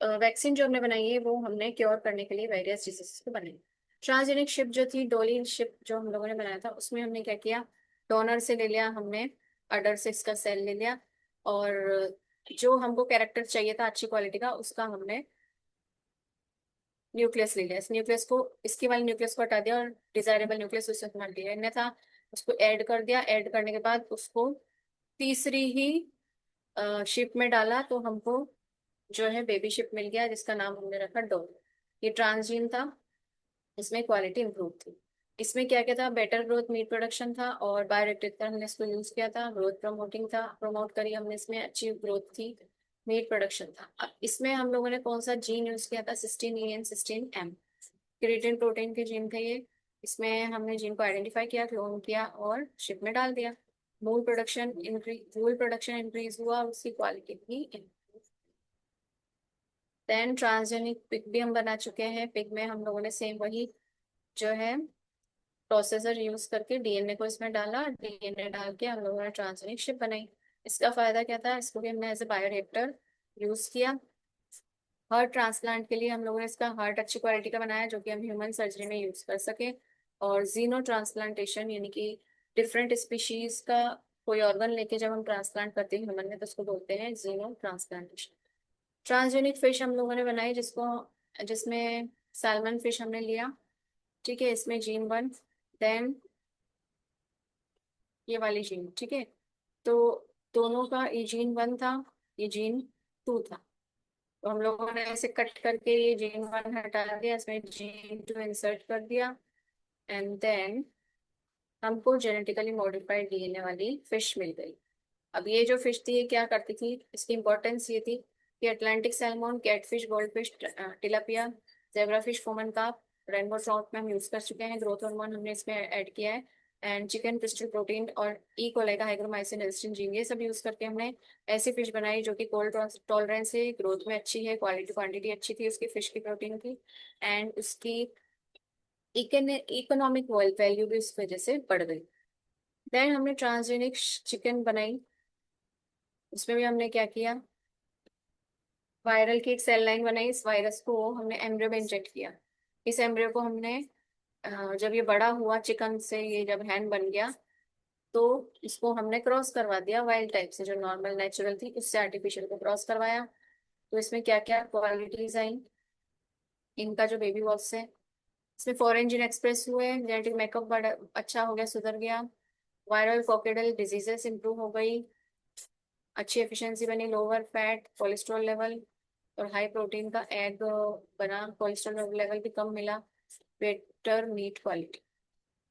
वैक्सीन जो हमने बनाई है वो हमने क्योर करने के लिए वेरियस डिजीज को बनाई। ट्रांसजेनिक शिप जो थी, डोली शिप जो हम लोगों ने बनाया था, उसमें हमने क्या किया, डोनर से ले लिया हमने, अडर से इसका सेल ले लिया, और जो हमको कैरेक्टर चाहिए था अच्छी क्वालिटी का उसका हमने न्यूक्लियस ले लिया। इस न्यूक्लियस को, इसकी वाली न्यूक्लियस को हटा दिया और डिजायरेबल न्यूक्लियस उससे हटा दिया, इन्हें था उसको ऐड कर दिया। ऐड करने के बाद उसको तीसरी ही शिप में डाला तो हमको जो है बेबी शिप मिल गया, जिसका नाम हमने रखा डॉल। ये ट्रांसजीन था, इसमें क्वालिटी इंप्रूव थी। इसमें क्या क्या था, बेटर ग्रोथ मीट प्रोडक्शन था, और बायोरेक्टिव हमने इसको यूज किया था, ग्रोथ प्रमोटिंग था, प्रमोट करी हमने इसमें, अच्छी ग्रोथ थी, मीट प्रोडक्शन था। अब इसमें हम लोगों ने कौन सा जीन यूज किया था, cysteine E and cysteine M, creatine protein के जीन थे ये। इसमें हमने जीन को आइडेंटिफाई किया, क्लोन किया और शिप में डाल दिया। मूल प्रोडक्शन इंक्रीज हुआ, उसकी क्वालिटी भी improve। देन ट्रांसजेनिक पिग भी हम बना चुके हैं। पिग में हम लोगों ने सेम वही जो है प्रोसेसर यूज करके डीएनए को इसमें डाला, डीएनए डाल के हम लोगों ने ट्रांसजेनिक शिप बनाई। इसका फायदा क्या था, इसको भी हमने एज ए बायोरिएक्टर यूज किया। हार्ट ट्रांसप्लांट के लिए हम लोगों ने इसका हार्ट अच्छी क्वालिटी का बनाया, जो कि हम ह्यूमन सर्जरी में यूज कर सके। और जीनो ट्रांसप्लांटेशन, यानी कि डिफरेंट स्पीशीज का कोई ऑर्गन लेके जब हम ट्रांसप्लांट करते हैं ह्यूमन में, तो उसको बोलते हैं जीनो ट्रांसप्लांटेशन। ट्रांसजेनिक फिश हम लोगों ने बनाई, जिसमें सैल्मन फिश हमने लिया। ठीक है, इसमें जीन वन, देन ये वाली जीन, ठीक है। तो दोनों का, ये जीन वन था, ये जीन टू था। तो हम लोगों ने ऐसे कट करके ये जीन वन हटा दिया, इसमें जीन टू इंसर्ट कर दिया, एंड देन हमको जेनेटिकली मॉडिफाइड डीएनए वाली फिश मिल गई। अब ये जो फिश थी, ये क्या करती थी, इसकी इंपॉर्टेंस ये थी कि Atlantic salmon, catfish, goldfish, tilapia, zebrafish, फोमन कार्प, रेनबो ट्राउट में हम यूज कर चुके हैं, ग्रोथ हार्मोन हमने इसमें ऐड किया है, एंड चिकन क्रिस्टल प्रोटीन और ई कोलाई का हाइग्रोमाइसिन रेजिस्टेंट जीन, ये सब यूज करके हमने ऐसी फिश बनाई जो कि कोल्ड टॉलरेंस है, ग्रोथ में अच्छी है, क्वालिटी क्वांटिटी अच्छी थी उसकी फिश की, प्रोटीन की, एंड उसकी इकोनॉमिक वैल्यू भी इस वजह से बढ़ गई। देन हमने ट्रांसजेनिक चिकन बनाई। उसमें भी हमने क्या किया, वायरल की एक सेल लाइन बनाई, इस वायरस को हमने एम्ब्रियो में इंजेक्ट किया। इस एम्ब्रियो को हमने जब ये बड़ा हुआ चिकन से, ये जब हैन बन गया, तो इसको हमने क्रॉस करवा दिया वाइल्ड टाइप से, जो नॉर्मल नेचुरल थी उससे आर्टिफिशियल को क्रॉस करवाया। तो इसमें क्या क्या क्वालिटीज आई इनका, जो बेबी वॉच से, इसमें फॉरेन जीन एक्सप्रेस हुए, जेनेटिक मेकअप बड़ा अच्छा हो गया, सुधर गया, वायरल कॉकेडल डिजीजेस इंप्रूव हो गई, अच्छी एफिशिएंसी बनी, लोअर फैट, कोलेस्ट्रॉल लेवल और हाई प्रोटीन का एग बना, कोलेस्ट्रॉल लेवल भी कम मिला, बेटर मीट क्वालिटी।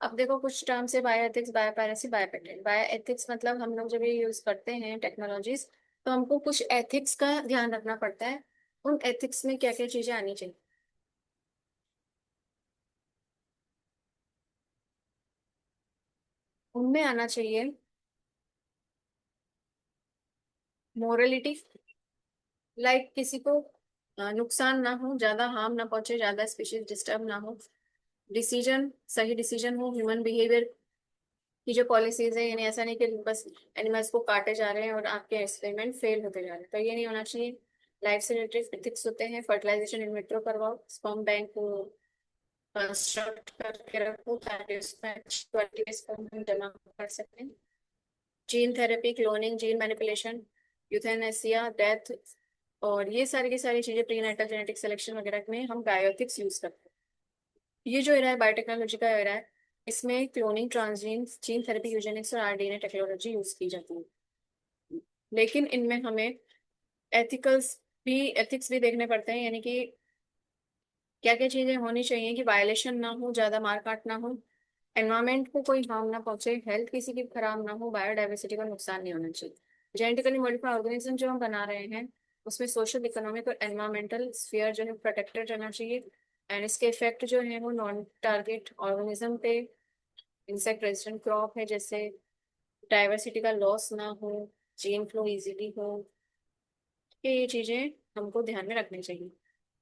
अब देखो कुछ टर्म से, बायोएथिक्स, बायोपायरेसी, बायोपेटेंट। बायोएथिक्स मतलब हम लोग जब ये यूज करते हैं टेक्नोलॉजीज, तो हमको कुछ एथिक्स का ध्यान रखना पड़ता है। उन एथिक्स में क्या क्या चीजें आनी चाहिए, उनमें आना चाहिए मोरलिटी, लाइक किसी को नुकसान ना हो, ज्यादा हार्म ना पहुंचे, ज्यादा स्पीशीज डिस्टर्ब ना हो, डिसीजन सही डिसीजन हो, ह्यूमन बिहेवियर की जो पॉलिसीज है, यानी ऐसा नहीं कि बस एनिमल्स को काटे जा रहे हैं और आपके एक्सपेरिमेंट फेल होते जा रहे हैं, तो ये नहीं होना चाहिए। लाइफ से रिलेटेड एथिक्स होते हैं, फर्टिलाइजेशन इन विट्रो करवाओ, स्पर्म बैंक को कंस्ट्रक्ट करके रखो ताकि उसमें अच्छी क्वालिटी के स्पर्म हम जमा कर सकें। Gene therapy, cloning, gene manipulation, euthanasia, death, और ये सारी की सारी चीजें, प्री नेटल जेनेटिक सिलेक्शन वगैरह में हम बायोएथिक्स यूज करते हैं। ये जो एरा है बायोटेक्नोलॉजी का एरा है, इसमें cloning, transgene, gene therapy, Eugenix और आरडीएनए टेक्नोलॉजी यूज की जाती है। लेकिन इनमें हमें एथिकल्स भी एथिक्स भी देखने पड़ते हैं, यानी कि क्या क्या चीजें होनी चाहिए कि वायलेशन ना हो, ज्यादा मार काट ना हो, एनवायरमेंट को कोई हार्म ना पहुंचे, हेल्थ किसी की खराब ना हो, बायोडाइवर्सिटी का नुकसान नहीं होना चाहिए। जेनेटिकली मॉडिफाइड ऑर्गेनिज्म जो हम बना रहे हैं, उसमें सोशल, इकोनॉमिक और एनवायरमेंटल स्फीयर जो है प्रोटेक्टेड रहना चाहिए, एंड इसके इफेक्ट जो है वो नॉन टारगेट ऑर्गेनिज्म पे, इंसेक्ट रेजिस्टेंट क्रॉप है जैसे, डाइवर्सिटी का लॉस ना हो, जीन फ्लो इजीली हो, ये चीजें हमको ध्यान में रखनी चाहिए।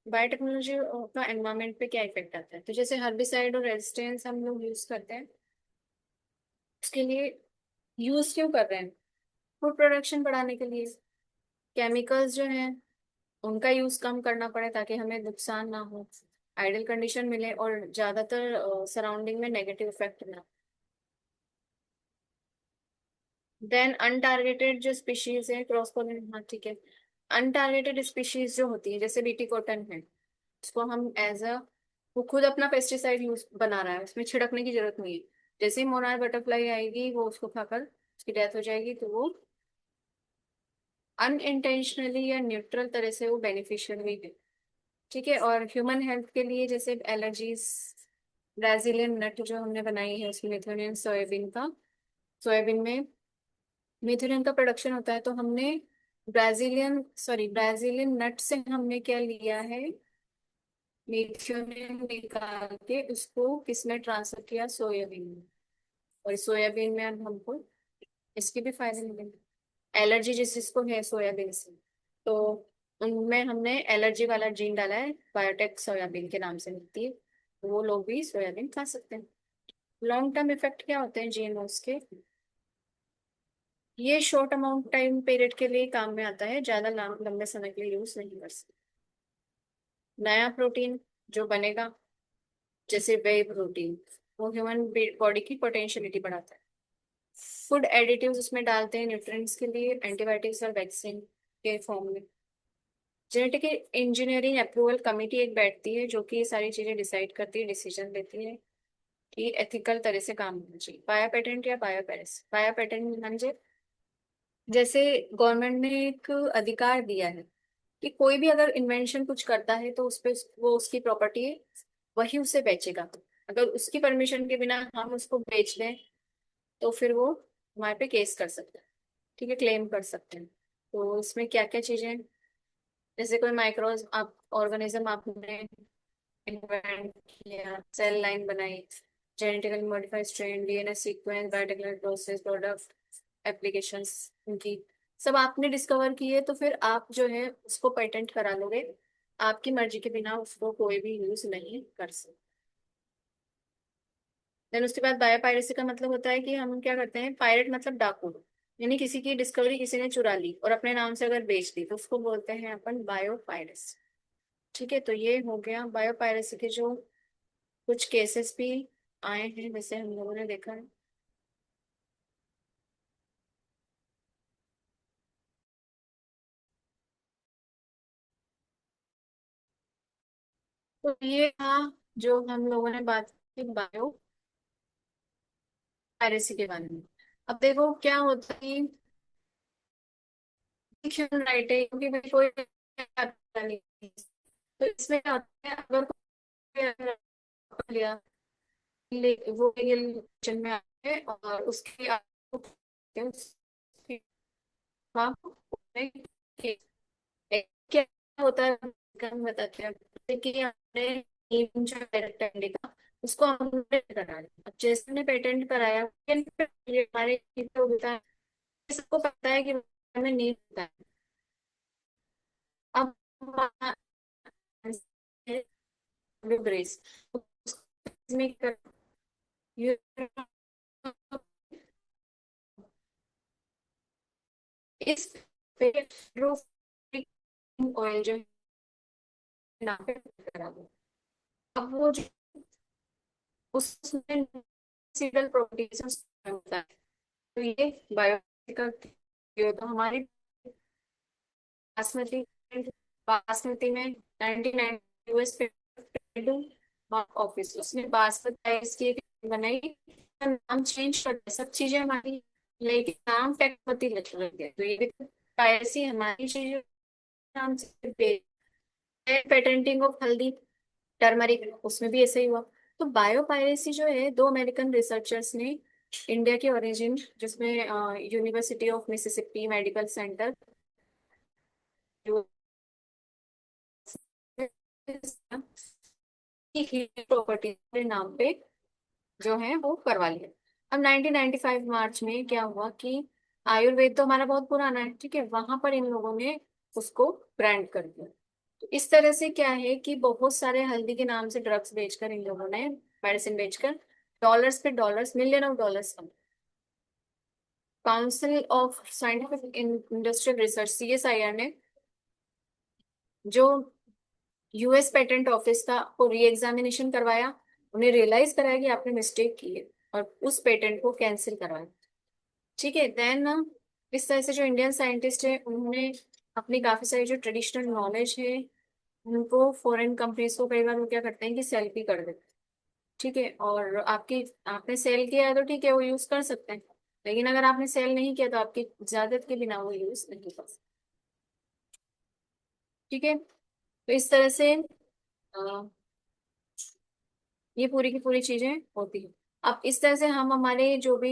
बायोटेक्नोलॉजी का एनवायरमेंट पे क्या इफेक्ट आता है, तो जैसे हर्बिसाइड और रेजिस्टेंस हम लोग यूज करते हैं, उसके लिए यूज क्यों कर रहे हैं, फूड प्रोडक्शन बढ़ाने के लिए। केमिकल्स जो हैं उनका यूज कम करना पड़े ताकि हमें नुकसान ना हो, आइडियल कंडीशन मिले, और ज्यादातर सराउंडिंग में नेगेटिव इफेक्ट ना। देन अनटारगेटेड जो स्पीशीज है, क्रॉस पोलिनेशन, हाँ ठीक है, अनटारगेटेड स्पीशीज जो होती है जैसे बीटी कॉटन है, उसको हम एज अ, वो खुद अपना पेस्टिसाइड यूज बना रहा है, उसमें छिड़कने की जरूरत नहीं है। जैसे ही मोनार बटरफ्लाई आएगी वो उसको खाकर उसकी डेथ हो जाएगी, तो वो अनइंटेंशनली या न्यूट्रल तरह से वो बेनिफिशियल भी है। ठीक है, और ह्यूमन हेल्थ के लिए जैसे एलर्जीज, ब्राजीलियन नट जो हमने बनाई है उसमें मिथेनियन सोयाबीन का, सोयाबीन में मिथेनियन का प्रोडक्शन होता है, तो हमने ब्राजीलियन नट से हमने क्या लिया है, मिथेनियन निकाल के उसको किसमें ट्रांसफर किया, सोयाबीन में। और सोयाबीन में अब हमको इसके भी फायदे मिलेंगे। एलर्जी जिस जिसको है सोयाबीन से, तो उनमें हमने एलर्जी वाला जीन डाला है, बायोटेक सोयाबीन के नाम से मिलती है, तो वो लोग भी सोयाबीन खा सकते हैं। लॉन्ग टर्म इफेक्ट क्या होते हैं जीएमओस के, ये शॉर्ट अमाउंट टाइम पीरियड के लिए काम में आता है, ज्यादा लंबे समय के लिए यूज नहीं कर सकते। नया प्रोटीन जो बनेगा, जैसे वे प्रोटीन, वो ह्यूमन बॉडी की पोटेंशियलिटी बढ़ाता है। फूड एडिटिव्स उसमें डालते हैं न्यूट्रिएंट्स के लिए, एंटीबायोटिक्स और वैक्सीन के फॉर्म में। जेनेटिक इंजीनियरिंग अप्रूवल कमेटी एक बैठती है जो कि ये सारी चीजें डिसाइड करती है, डिसीजन लेती है कि एथिकल तरह से काम होना चाहिए। बायो पेटेंट या बायो पेरिस, बायो पेटेंट म्हणजे जैसे गवर्नमेंट ने एक अधिकार दिया है कि कोई भी अगर इन्वेंशन कुछ करता है तो उस पे वो उसकी प्रॉपर्टी है, वही उसे बेचेगा। अगर उसकी परमिशन के बिना हम उसको बेच दें तो फिर वो हमारे पे केस कर सकते हैं। ठीक है, क्लेम कर सकते हैं। तो इसमें क्या क्या चीजें हैं, जैसे कोई माइक्रो आप ऑर्गेनिज्म आपने इन्वेंट किया, सेल लाइन बनाई, genetically modified strain, DNA sequence, biotechnology process, product, applications उनकी सब आपने डिस्कवर की है, तो फिर आप जो है उसको पेटेंट करा लोगे। आपकी मर्जी के बिना उसको कोई भी यूज नहीं कर सकता। देन उसके बाद बायो पायरेसी का मतलब होता है कि हम क्या करते हैं, पायरेट मतलब डाकू, यानी किसी की डिस्कवरी किसी ने चुरा ली और अपने नाम से अगर बेच दी तो उसको बोलते हैं अपन बायो पायरेसी। ठीक है, तो ये हो गया बायो पायरेसी के जो कुछ केसेस भी आए हैं, जैसे हम लोगों ने देखा है। तो ये था जो हम लोगों ने बात की बायो पायरेसी के बारे में। अब देखो क्या होता है, फिक्शन राइटिंग क्योंकि भाई कोई आता नहीं, तो इसमें क्या होता है, अगर कोई अगर पढ़ लिया, वो लीगल किचन में आए और उसके उसके हाँ, क्या होता है, हम बताते हैं। कि हमने टीम जो पेटेंट करने का, उसको हमने करा लिया। अब जैसे हमने पेटेंट कराया, हमारे होता है, सबको पता है कि हमें नहीं होता है। अब ब्रेस में ये इस पे ऑयल जो है नाम पे करा दो। अब वो जो उसमें सीडल प्रोटीन होता है, तो ये बायोटिकल, तो हमारी बासमती, बासमती में 99 यूएस पे ऑफिस उसने बासमती राइस की एक बनाई, नाम चेंज कर दिया, सब चीजें हमारी, लेकिन नाम टेकमती लग गया। तो ये पायरेसी हमारी चीजों के नाम से पेटेंटिंग ऑफ हल्दी, टर्मरिक, उसमें भी ऐसे ही हुआ। तो बायो पायरेसी जो है, दो अमेरिकन रिसर्चर्स ने, इंडिया के ओरिजिन, जिसमें university of Mississippi medical centre property के नाम पे जो है वो करवा लिया। अब 1995 मार्च में क्या हुआ कि आयुर्वेद तो हमारा बहुत पुराना है, ठीक है, वहां पर इन लोगों ने उसको ब्रांड कर दिया। तो इस तरह से क्या है कि बहुत सारे हल्दी के नाम से ड्रग्स बेचकर इन लोगों ने, मेडिसिन बेचकर डॉलर्स पे dollars, million of dollars. Council of scientific industrial research, CSIR ने, जो यूएस पेटेंट ऑफिस का को री एग्जामिनेशन करवाया, उन्हें रियलाइज कराया कि आपने मिस्टेक की है और उस पेटेंट को कैंसिल करवाया। ठीक है, देन इस तरह से जो इंडियन साइंटिस्ट है उन्होंने अपनी काफी सारी जो ट्रेडिशनल नॉलेज है उनको फॉरेन कंपनीज को कई बार वो क्या करते हैं कि सेल भी कर देते हैं। ठीक है, और आपकी आपने सेल किया है तो ठीक है वो यूज कर सकते हैं, लेकिन अगर आपने सेल नहीं किया तो आपकी इजाजत के बिना वो यूज नहीं कर सकते। ठीक है, तो इस तरह से ये पूरी की पूरी चीजें होती है। अब इस तरह से हम हमारे जो भी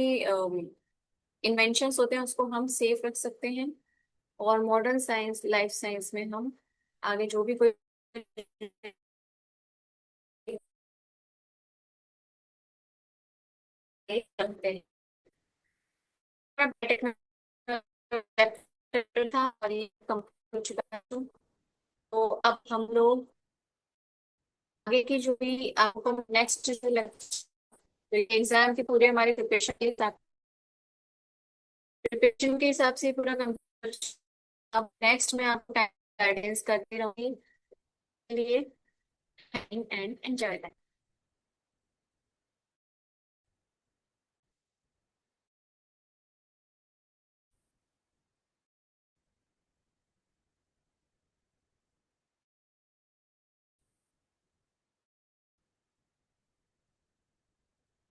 इन्वेंशंस होते हैं उसको हम सेफ रख सकते हैं, और मॉडर्न साइंस, लाइफ साइंस में हम आगे जो भी कोई करते हैं। था और ये कंप्लीट हो चुका है, तो अब हम लोग आगे की जो भी आपको नेक्स्ट जो एग्जाम की पूरे हमारे प्रिपरेशन के हिसाब से पूरा कंप्लीट। अब नेक्स्ट मैं आपको गाइडेंस करती रहूंगी, के लिए एंड एंजॉय दैट।